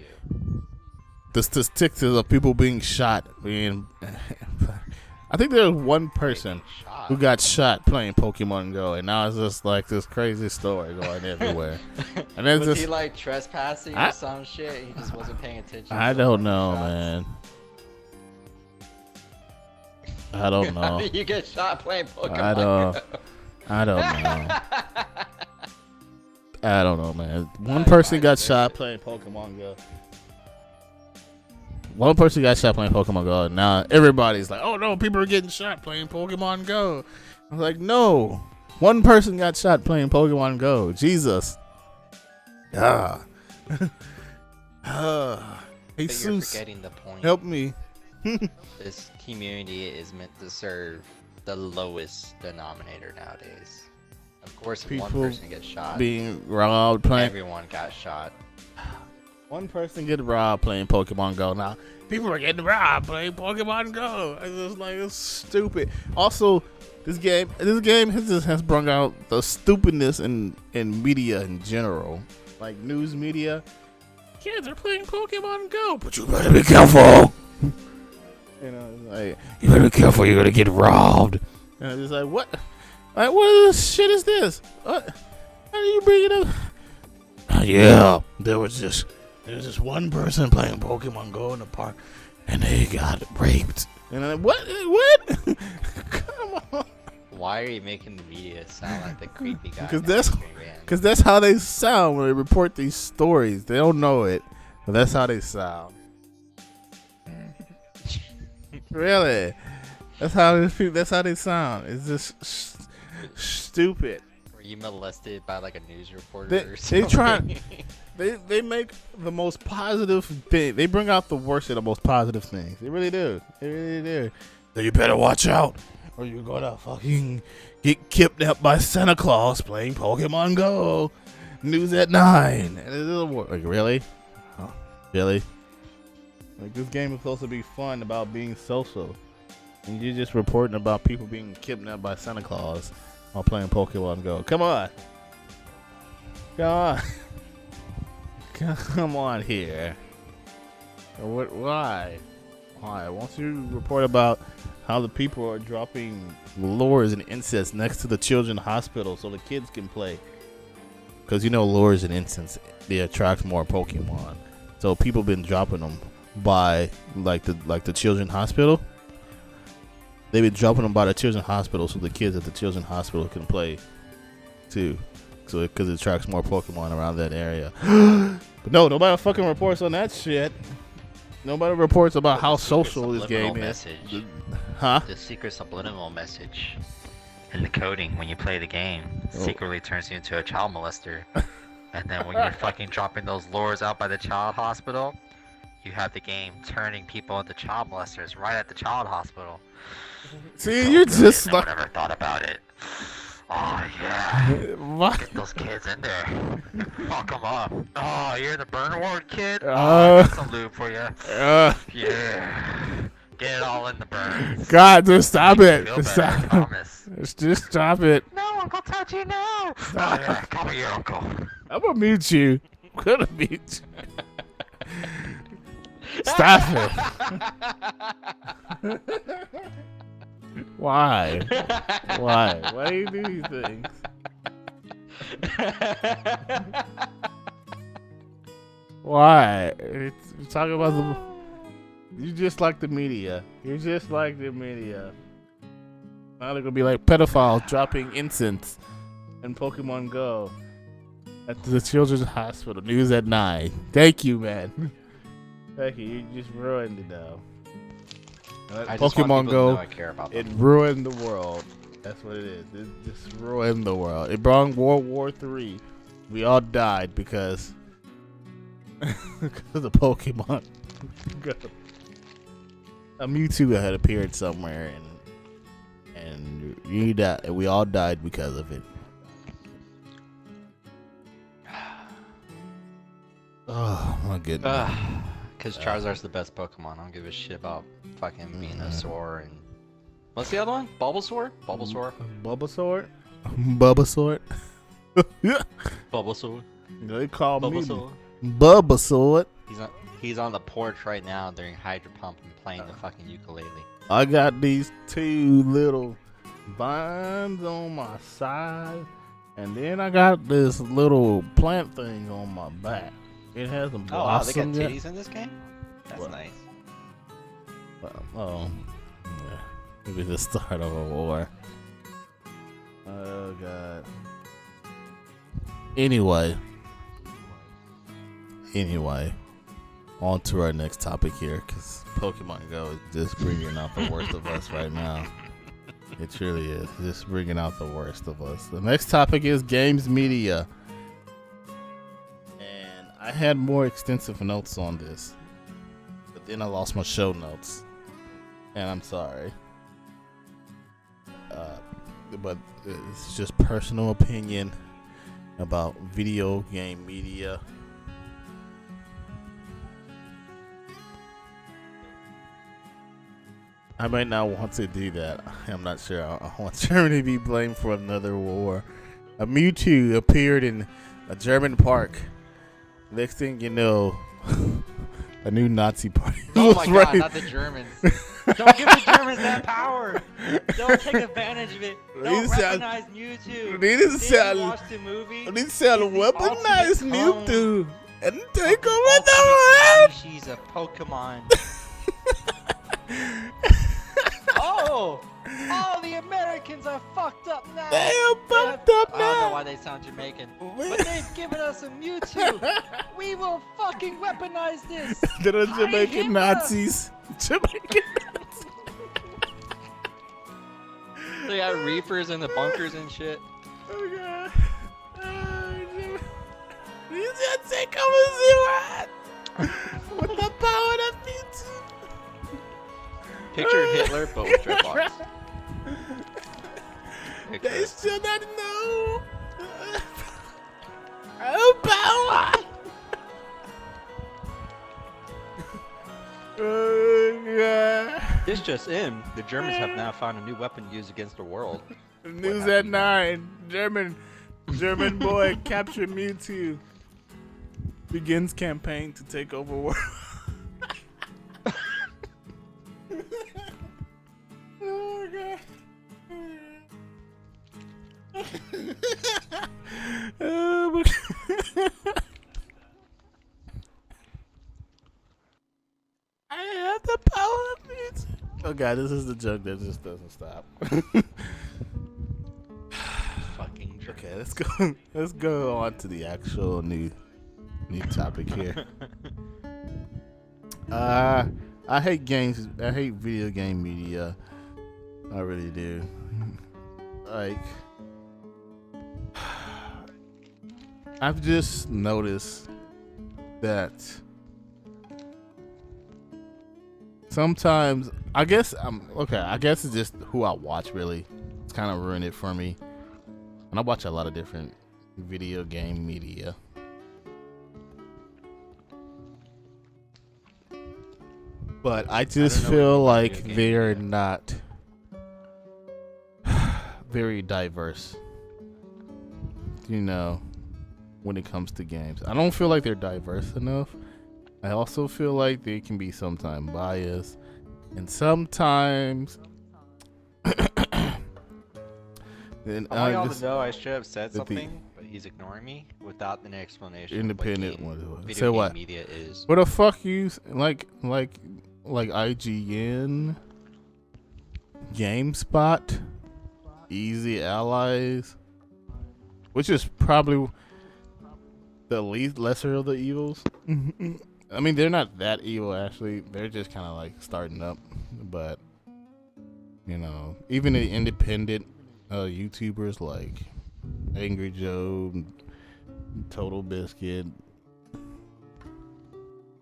the statistics of people being shot. I think there was one person who got shot playing Pokemon Go, and now it's just like this crazy story going everywhere. And then was he like trespassing or some shit? He just wasn't paying attention. I don't know, man. I don't know. How did you get shot playing Pokemon Go? I don't know. I don't know, man. One person got shot playing Pokemon Go. One person got shot playing Pokemon Go, and now everybody's like, oh no, people are getting shot playing Pokemon Go. I was like, no. One person got shot playing Pokemon Go. Jesus. Jesus. You're forgetting the point. Help me. This community is meant to serve the lowest denominator nowadays. Of course, if one person gets shot, being robbed playing, everyone got shot. One person get robbed playing Pokemon Go. Now people are getting robbed playing Pokemon Go. It's just like, it's stupid. Also, this game has brought out the stupidness in media in general, like news media. Kids are playing Pokemon Go, but you better be careful. You know, like, you better be careful. You're gonna get robbed. And it's just like, what? Like, what shit is this? What? How do you bring it up? Yeah, there was just one person playing Pokemon Go in the park, and they got raped. And I'm like, what? Come on. Why are you making the media sound like the creepy guy? Because that's how they sound when they report these stories. They don't know it, but that's how they sound. Really, that's how they sound. It's just stupid. Were you molested by like a news reporter or something? They try. They make the most positive thing. They bring out the worst of the most positive things. They really do. They really do. So you better watch out, or you're gonna fucking get kidnapped by Santa Claus playing Pokemon Go. News at 9. And it's like, really? Huh? Really? Like, this game is supposed to be fun about being social. And you're just reporting about people being kidnapped by Santa Claus while playing Pokemon Go. Come on. Come on. Come on here. Why? Why? Won't you report about how the people are dropping lures and incense next to the children's hospital so the kids can play? Because you know lures and incense, they attract more Pokemon. So people been dropping them by like the children's hospital. They've been dropping them by the children's hospital so the kids at the children's hospital can play too. So because it attracts more Pokemon around that area. But no, nobody fucking reports on that shit. Nobody reports about how social this game is. Huh? The secret subliminal message in the coding when you play the game secretly turns you into a child molester. And then when you're fucking dropping those lures out by the child hospital, you have the game turning people into child molesters right at the child hospital. See, you're just like... No one ever thought about it. Oh, yeah. What? Get those kids in there. Fuck them up. Oh, you're the burn ward kid? I got some lube for you. Yeah. Get it all in the burns. God, just stop it. Just stop. I promise. Just stop it. No, Uncle Touchy, no. Okay, call me your uncle. I'm gonna mute you. I'm gonna mute you. Stop it. Why? Why? Why do you do these things? Why? We're talking about the... You just like the media. You're just like the media. Now they're gonna be like pedophiles dropping incense in Pokemon Go at the children's hospital. News at 9. Thank you, man. Thank you. You just ruined it, though. Pokemon Go, it ruined the world. That's what it is. It just ruined the world. It brought World War III. We all died because of the Pokemon Go. A Mewtwo had appeared somewhere, and we all died because of it. Oh my goodness. Because Charizard's the best Pokemon. I don't give a shit about fucking Venusaur and... What's the other one? Bulbasaur? Bulbasaur? Bulbasaur? Bulbasaur? Bulbasaur? They call Bulbasaur. me Bulbasaur. He's on the porch right now during Hydro Pump and playing the fucking ukulele. I got these 2 little vines on my side, and then I got this little plant thing on my back. It has a blossom. Oh, wow, they got titties in this game? That's nice. Oh, yeah. Maybe the start of a war. Oh, God. Anyway, on to our next topic here, because Pokemon Go is just bringing out the worst of us right now. It truly is. Just bringing out the worst of us. The next topic is games media. And I had more extensive notes on this, but then I lost my show notes. And I'm sorry. But it's just personal opinion about video game media. I might not want to do that. I'm not sure. I want Germany to be blamed for another war. A Mewtwo appeared in a German park. Next thing you know, a new Nazi party. Oh my God, not the Germans. Don't give the Germans that power. Don't take advantage of it. Don't recognize Mewtwo. Didn't watch the movie. They sell weaponized Mewtwo and take over the world. She's a Pokemon. Oh, the Americans are fucked up now. They are fucked up now. I don't know why they sound Jamaican, but they've given us a Mewtwo. We will fucking weaponize this. They're Jamaican Nazis. Jamaican Nazis. They got reefers in the bunkers and shit. Oh God. You just take over Zero with the power of Mewtwo. Picture Hitler, but with dreadlocks. They still not know. Oh, power! Oh, God. This just in: the Germans have now found a new weapon used against the world. News at 9. German boy captured Mewtwo. Begins campaign to take over world. Oh my god. Oh my god. I have the power of Mewtwo. Oh god, this is the joke that just doesn't stop. Fucking Germans. Okay, let's go on to the actual new topic here. I hate games. I hate video game media. I really do. Like, I've just noticed that sometimes, I guess it's just who I watch. Really, it's kind of ruined it for me. And I watch a lot of different video game media. But I just feel like they're not very diverse, you know, when it comes to games. I don't feel like they're diverse enough. I also feel like they can be sometimes biased, and sometimes I want y'all to know I should have said something, but he's ignoring me without an explanation. Independent video game media is. What the fuck you like IGN, GameSpot, Easy Allies, which is probably the lesser of the evils. I mean, they're not that evil actually. They're just kind of like starting up, but you know, even the independent YouTubers like Angry Joe, Total Biscuit.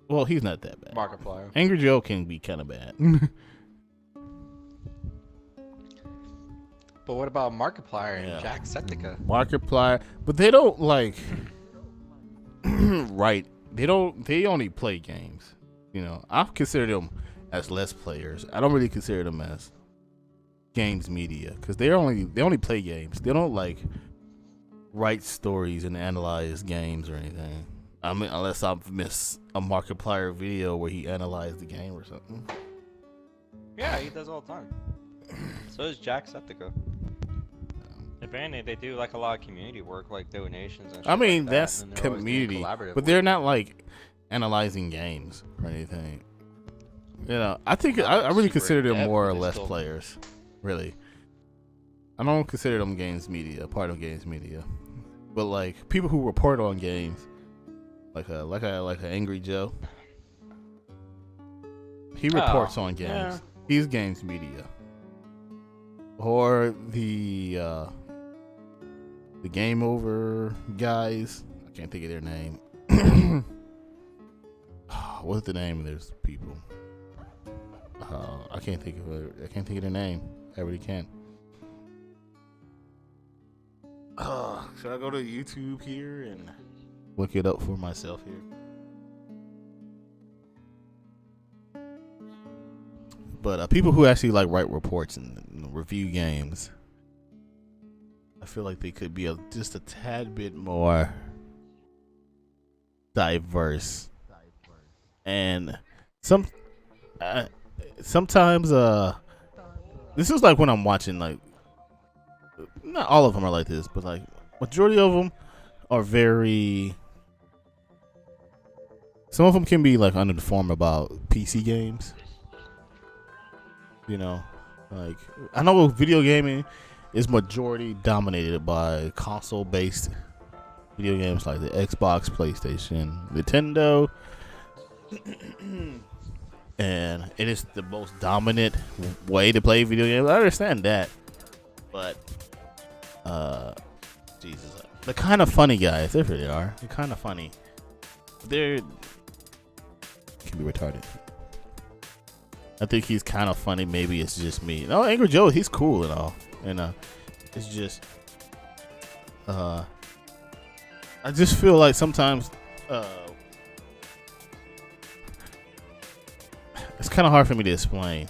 Well, he's not that bad. Markiplier. Angry Joe can be kind of bad. But what about Markiplier and Jacksepticeye? Markiplier, but they don't like right. They only play games. You know, I consider them as less players. I don't really consider them as games media because they only play games. They don't like write stories and analyze games or anything. I mean, unless I've missed a Markiplier video where he analyzed the game or something. Yeah, he does all the time. So does Jacksepticeye. Apparently, they do like a lot of community work, like donations and shit. I mean, like that's community, but they're not like analyzing games or anything. You know, I think I really consider them more or less players. Really, I don't consider them games media, part of games media. But like people who report on games, like a Angry Joe, he reports on games. Yeah. He's games media. Or the Game Over guys. I can't think of their name. What's the name of those people? I can't think of their name. I really can't. Should I go to YouTube here and look it up for myself here? But people who actually like write reports and review games, I feel like they could be just a tad bit more diverse. And sometimes this is like when I'm watching, like, not all of them are like this, but like majority of them are very. Some of them can be like uninformed about PC games. You know, like I know video gaming is majority dominated by console-based video games like the Xbox, PlayStation, Nintendo, and it is the most dominant way to play video games. I understand that, but Jesus, they're kind of funny guys. They really are. They're kind of funny. They're can be retarded. I think he's kind of funny. Maybe it's just me. No, Angry Joe, he's cool and all. And it's just, I just feel like sometimes it's kind of hard for me to explain.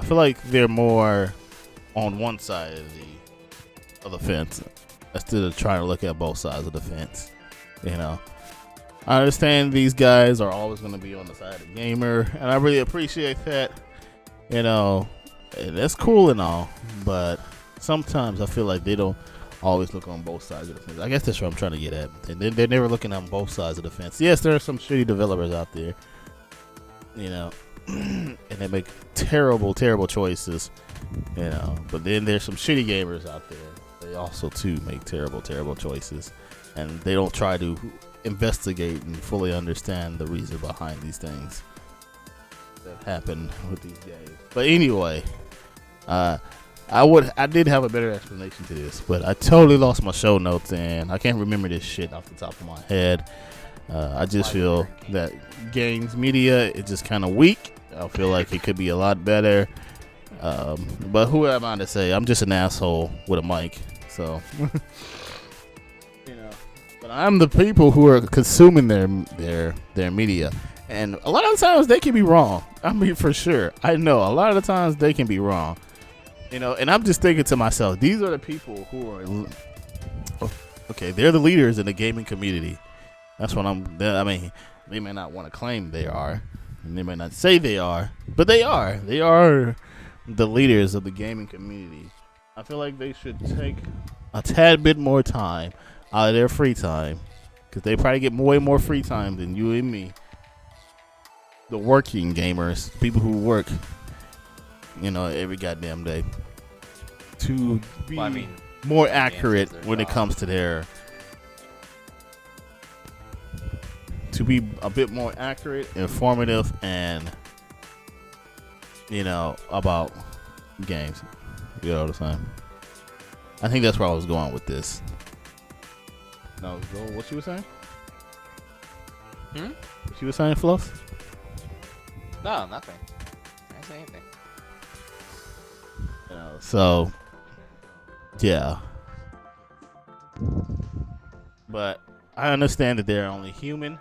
I feel like they're more on one side of the fence instead of trying to look at both sides of the fence. You know, I understand these guys are always going to be on the side of the gamer, and I really appreciate that. You know, and that's cool and all, but sometimes I feel like they don't always look on both sides of the fence. I guess that's what I'm trying to get at. And they're never looking on both sides of the fence. Yes, there are some shitty developers out there, you know, and they make terrible, terrible choices, you know. But then there's some shitty gamers out there. They also too make terrible, terrible choices, and they don't try to investigate and fully understand the reason behind these things that happen with these games. But anyway, I did have a better explanation to this, but I totally lost my show notes and I can't remember this shit off the top of my head. I just feel that games media is just kind of weak. I feel like it could be a lot better. But who am I to say? I'm just an asshole with a mic. So, you know, but I'm the people who are consuming their media. And a lot of times they can be wrong. I mean, for sure. I know a lot of the times they can be wrong. You know, and I'm just thinking to myself, these are the people who are, okay, they're the leaders in the gaming community. That's what I mean, they may not want to claim they are, and they may not say they are, but they are. They are the leaders of the gaming community. I feel like they should take a tad bit more time out of their free time, because they probably get way more free time than you and me. The working gamers, people who work, you know, every goddamn day, to be more accurate when it comes to to be a bit more accurate, informative, and, you know, about games. You know what I'm saying? I think that's where I was going with this. No, what you were saying? What you were saying, Fluff? No, nothing. I didn't say anything. You know, so, yeah. But I understand that they're only human.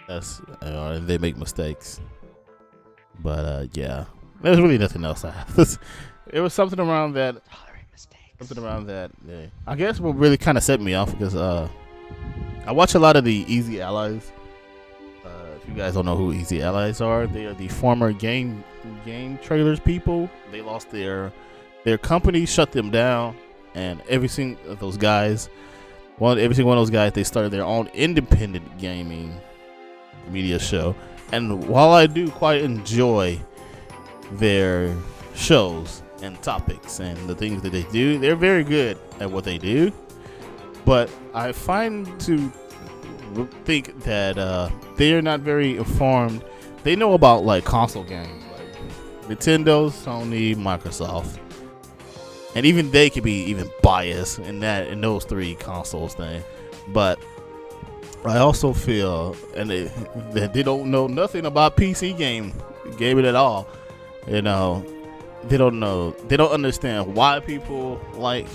That's, you know, and they make mistakes. But yeah, there's really nothing else I have. It was something around that. Tolerate mistakes. Something around that. Yeah. I guess what really kind of set me off because I watch a lot of the Easy Allies. If you guys don't know who Easy Allies are, they are the former game trailers people. They lost their company, shut them down, and every single of those guys, every single one of those guys, they started their own independent gaming media show. And while I do quite enjoy their shows and topics and the things that they do, they're very good at what they do. But I find to think that they're not very informed. They know about like console games, like Nintendo, Sony, Microsoft, and even they could be even biased in those three consoles thing. But I also feel that they don't know nothing about PC gaming at all. You know, they don't understand why people like.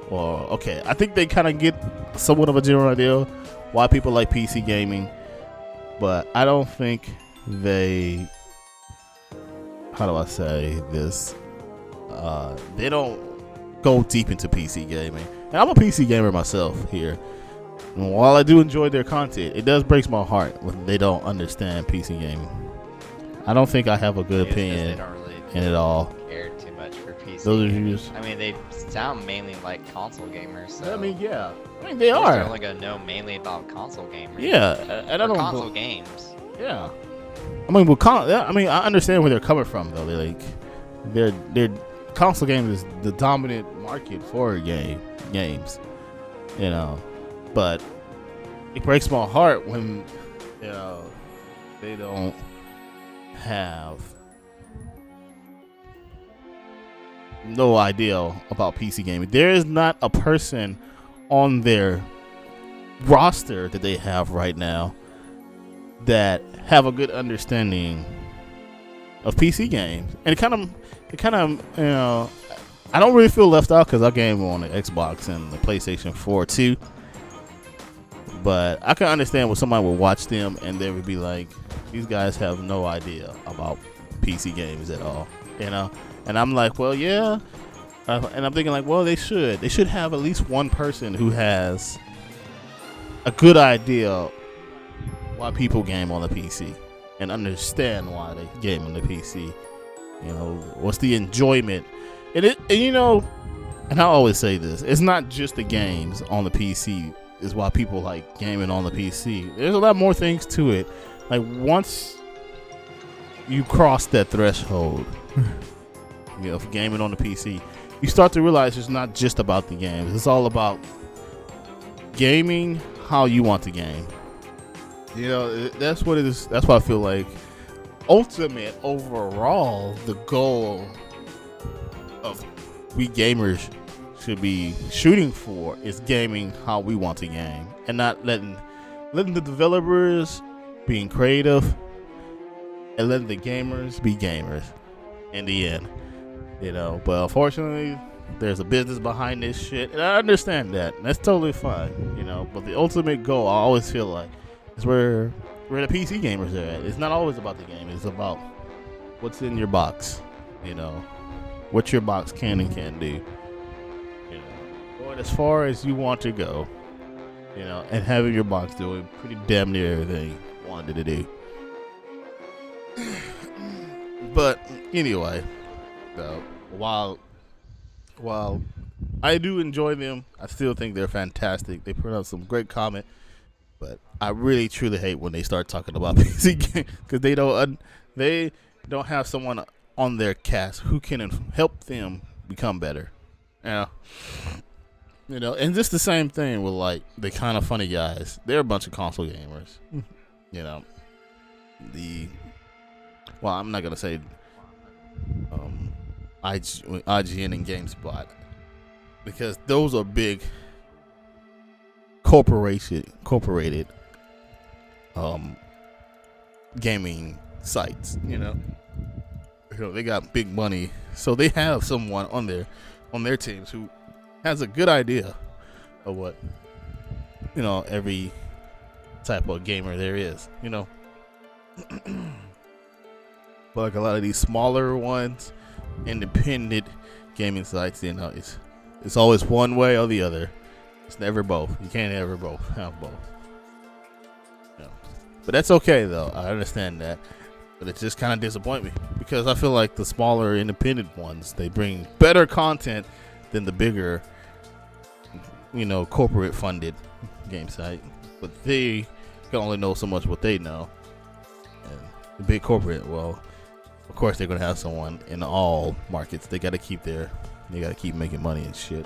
Well, okay, I think they kind of get somewhat of a general idea why people like PC gaming, but I don't think they. How do I say this? They don't go deep into PC gaming, and I'm a PC gamer myself here. And while I do enjoy their content, it does break my heart when they don't understand PC gaming. I don't think I have a good opinion in it all. Care too much for PC. Those are just. I mean, they sound mainly like console gamers. So I mean, yeah. I mean, they they're are. only gonna know mainly about console gamers. Yeah, and I don't. Console games. Yeah. I mean, I understand where they're coming from though. They're console games is the dominant market for games. You know. But it breaks my heart when, you know, they don't have no idea about PC gaming. There is not a person on their roster that they have right now that have a good understanding of PC games. And it kind of, you know, I don't really feel left out because I game on the Xbox and the PlayStation 4 too. But I can understand when somebody would watch them and they would be like, these guys have no idea about PC games at all, you know. And I'm like, well, yeah, and I'm thinking like, well, they should have at least one person who has a good idea why people game on the PC and understand why they game on the PC. You know, what's the enjoyment? And and I always say this: it's not just the games on the PC is why people like gaming on the PC. There's a lot more things to it. Like once you cross that threshold, for gaming on the PC, you start to realize it's not just about the games. It's all about gaming how you want to game. That's what it is. That's why I feel like ultimate overall, the goal of we gamers should be shooting for is gaming how we want to game, and not letting the developers being creative and letting the gamers be gamers in the end. But unfortunately, there's a business behind this shit, and I understand that. And that's totally fine, But the ultimate goal, I always feel like, is where the PC gamers are at. It's not always about the game. It's about what's in your box, what your box can and can't do, going as far as you want to go, and having your box doing pretty damn near everything you wanted to do. But anyway, while I do enjoy them, I still think they're fantastic. They put out some great comment, but I really truly hate when they start talking about PC games because they don't have someone on their cast who can help them become better. And just the same thing with like the kind of funny guys. They're a bunch of console gamers. I'm not gonna say IGN and GameSpot because those are big corporated gaming sites. They got big money, so they have someone on their teams who has a good idea of what every type of gamer there is. But like a lot of these smaller ones, independent gaming sites, it's always one way or the other. It's never both. You can't ever have both. But that's okay though. I understand that. But it just kind of disappoints me because I feel like the smaller independent ones, they bring better content than the bigger, corporate funded game site. But they can only know so much what they know. And the big corporate, well, of course they're gonna have someone in all markets. They gotta keep making money and shit.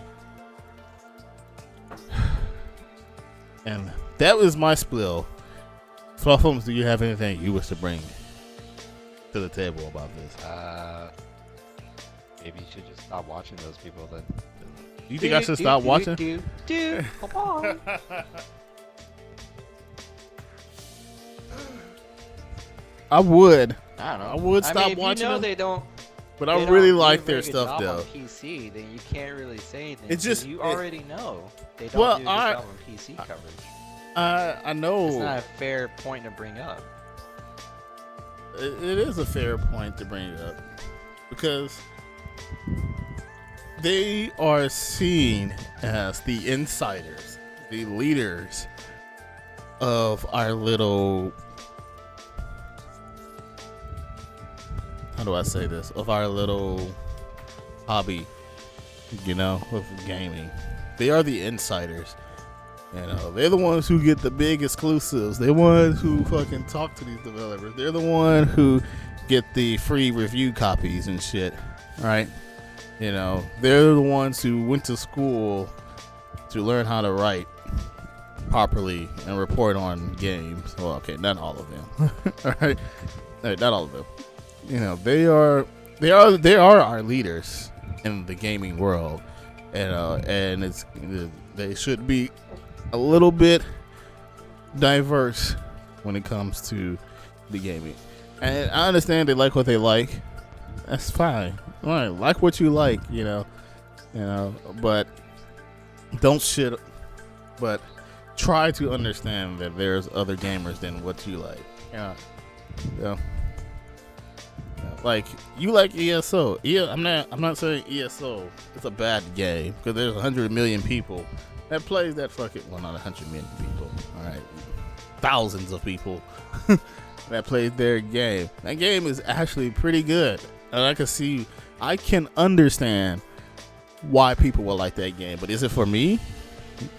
And that was my spiel. Fluffums, do you have anything you wish to bring to the table about this? Maybe you should just stop watching those people then. You think I should stop watching? Come on. I would. I don't know. I would stop watching them. They don't. But I really like their stuff though. though. On PC, then you can't really say anything. It's just you already know they don't do a good job on PC coverage. I know. It's not a fair point to bring up. It is a fair point to bring up because they are seen as the insiders, the leaders of our little, how do I say this, of our little hobby, of gaming. They are the insiders. They're the ones who get the big exclusives. They're the ones who fucking talk to these developers. They're the ones who get the free review copies and shit, right? They're the ones who went to school to learn how to write properly and report on games. Well, okay, not all of them. All right, not all of them. They are our leaders in the gaming world, and they should be a little bit diverse when it comes to the gaming. And I understand they like what they like. That's fine. All right, like what you like, but don't shit. But try to understand that there's other gamers than what you like. Like, you like ESO. Yeah, I'm not saying ESO is a bad game, because there's 100 million people that plays that fucking, well, not 100 million people, all right, thousands of people that plays their game. That game is actually pretty good, and I can understand why people will like that game. But is it for me?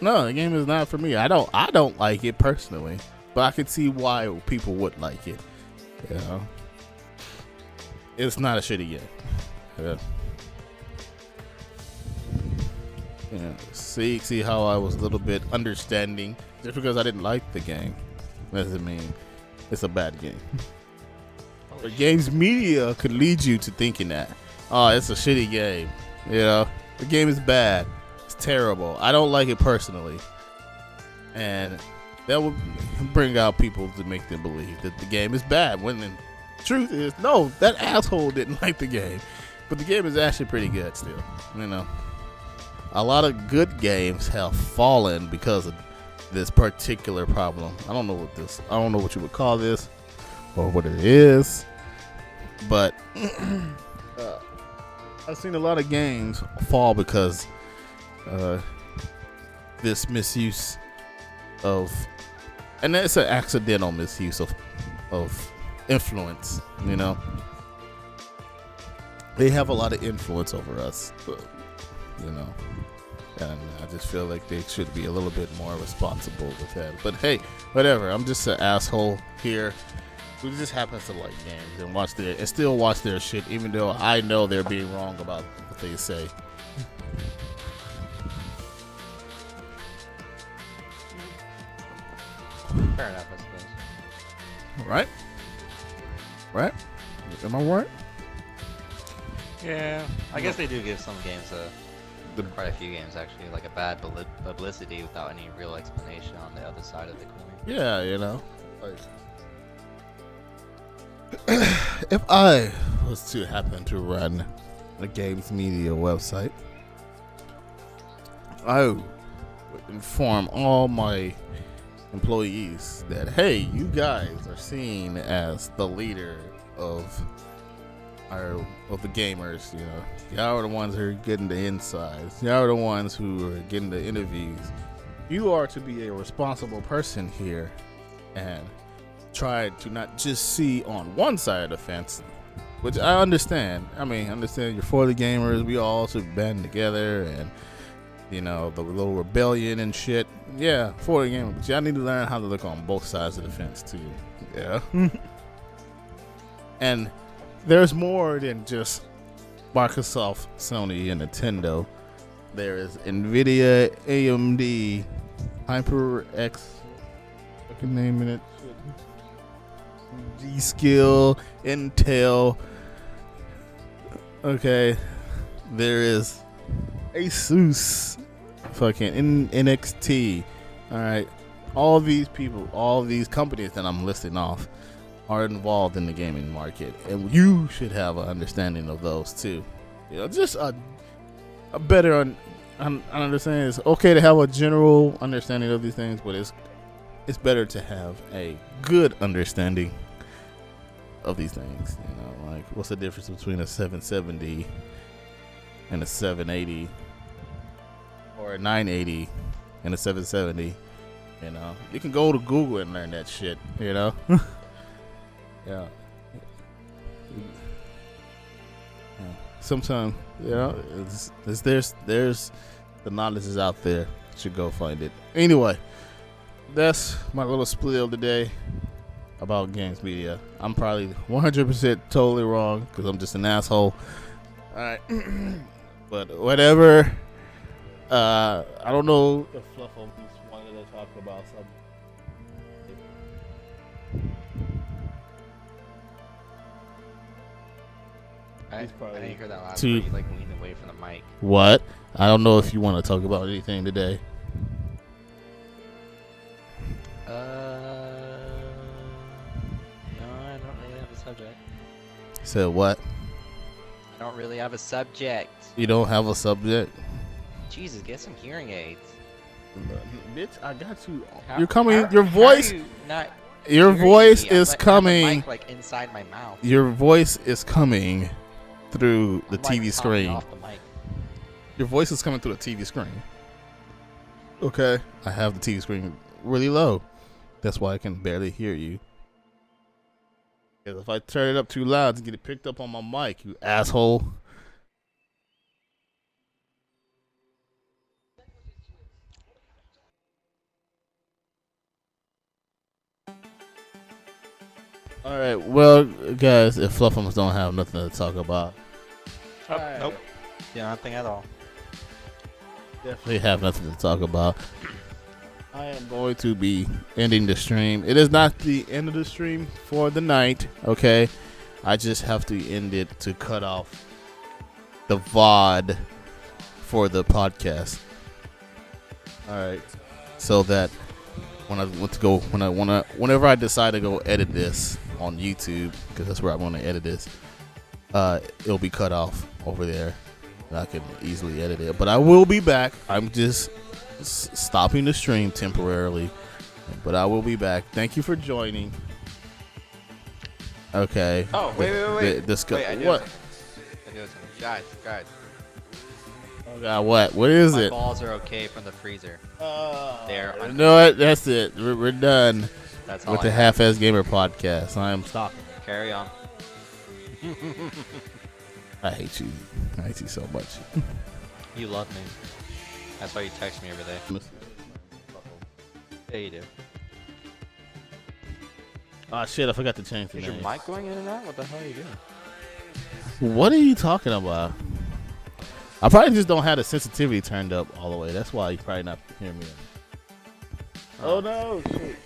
No, the game is not for me. I don't like it personally, but I can see why people would like it. You know, it's not a shitty game. Yeah. See how I was a little bit understanding. Just because I didn't like the game doesn't mean it's a bad game. The game's media could lead you to thinking that, oh, it's a shitty game. You know, the game is bad. It's terrible. I don't like it personally. And that would bring out people to make them believe that the game is bad. When the truth is, no, that asshole didn't like the game. But the game is actually pretty good still. You know, a lot of good games have fallen because of this particular problem. I don't know what you would call this or what it is, but I've seen a lot of games fall because this misuse of, and it's an accidental misuse of influence. You know, they have a lot of influence over us. You know, and I just feel like they should be a little bit more responsible with that. But hey, whatever. I'm just an asshole here who just happens to like games and still watch their shit, even though I know they're being wrong about what they say. Fair enough, I suppose. Right? Am I right? Yeah, I guess they do give some games quite a few games actually, like a bad publicity without any real explanation on the other side of the coin. Yeah, you know, like if I was to happen to run a games media website, I would inform all my employees that, hey, you guys are seen as the leader of the gamers. You know, y'all are the ones who are getting the insides. Y'all are the ones who are getting the interviews. You are to be a responsible person here and try to not just see on one side of the fence, which I understand. I mean, I understand you're for the gamers. We all should band together and, you know, the little rebellion and shit. Yeah, for the gamers. But y'all need to learn how to look on both sides of the fence too. Yeah. And there's more than just Microsoft, Sony, and Nintendo. There is Nvidia, AMD, HyperX, fucking naming it, G-Skill, Intel. Okay, there is Asus, fucking NXT. All right, all these people, all these companies that I'm listing off are involved in the gaming market, and you should have an understanding of those too. You know, just a better understanding. It's okay to have a general understanding of these things, but it's better to have a good understanding of these things. You know, like what's the difference between a 770 and a 780, or a 980 and a 770? You know, you can go to Google and learn that shit. You know. Yeah. Sometimes, you know, there's the knowledge is out there. You should go find it. Anyway, that's my little spiel today about games media. I'm probably 100% totally wrong because I'm just an asshole. All right, but whatever. I don't know if Fluffo wanted to talk about something. I didn't hear that last part. You like leaned away from the mic. What? I don't know if you want to talk about anything today. No, I don't really have a subject. Said what? I don't really have a subject. You don't have a subject? Jesus, get some hearing aids. Bitch, I got you. You're coming. Your voice. Your hear voice me. is I have the coming. mic, like inside my mouth. Your voice is coming through the I'm, like, TV talking screen. off the mic. Your voice is coming through the TV screen. Okay, I have the TV screen really low. That's why I can barely hear you. Because if I turn it up too loud to get it picked up on my mic, you asshole. All right, well, guys, if Fluffums don't have nothing to talk about, Nope. Yeah, nothing at all. definitely have nothing to talk about. I am going to be ending the stream. It is not the end of the stream for the night, okay? I just have to end it to cut off the VOD for the podcast. All right, so that whenever I decide to go edit this on YouTube, because that's where I want to edit this, it'll be cut off over there, and I can easily edit it. But I will be back. I'm just stopping the stream temporarily, but I will be back. Thank you for joining. Okay. Oh, wait. Wait, I do what? I do something. Guys. Oh God, what? What is My it? balls are okay from the freezer. They're You know what? That's it. We're done That's all with I the have. Half-Azz Gamer podcast. I am stopping. Carry on. I hate you. I hate you so much. You love me. That's why you text me every day. Yeah, you do. Oh shit! I forgot to change the Is your name. mic going in and out? What the hell are you doing? What are you talking about? I probably just don't have the sensitivity turned up all the way. That's why you probably not hearing me. Oh no! Shit.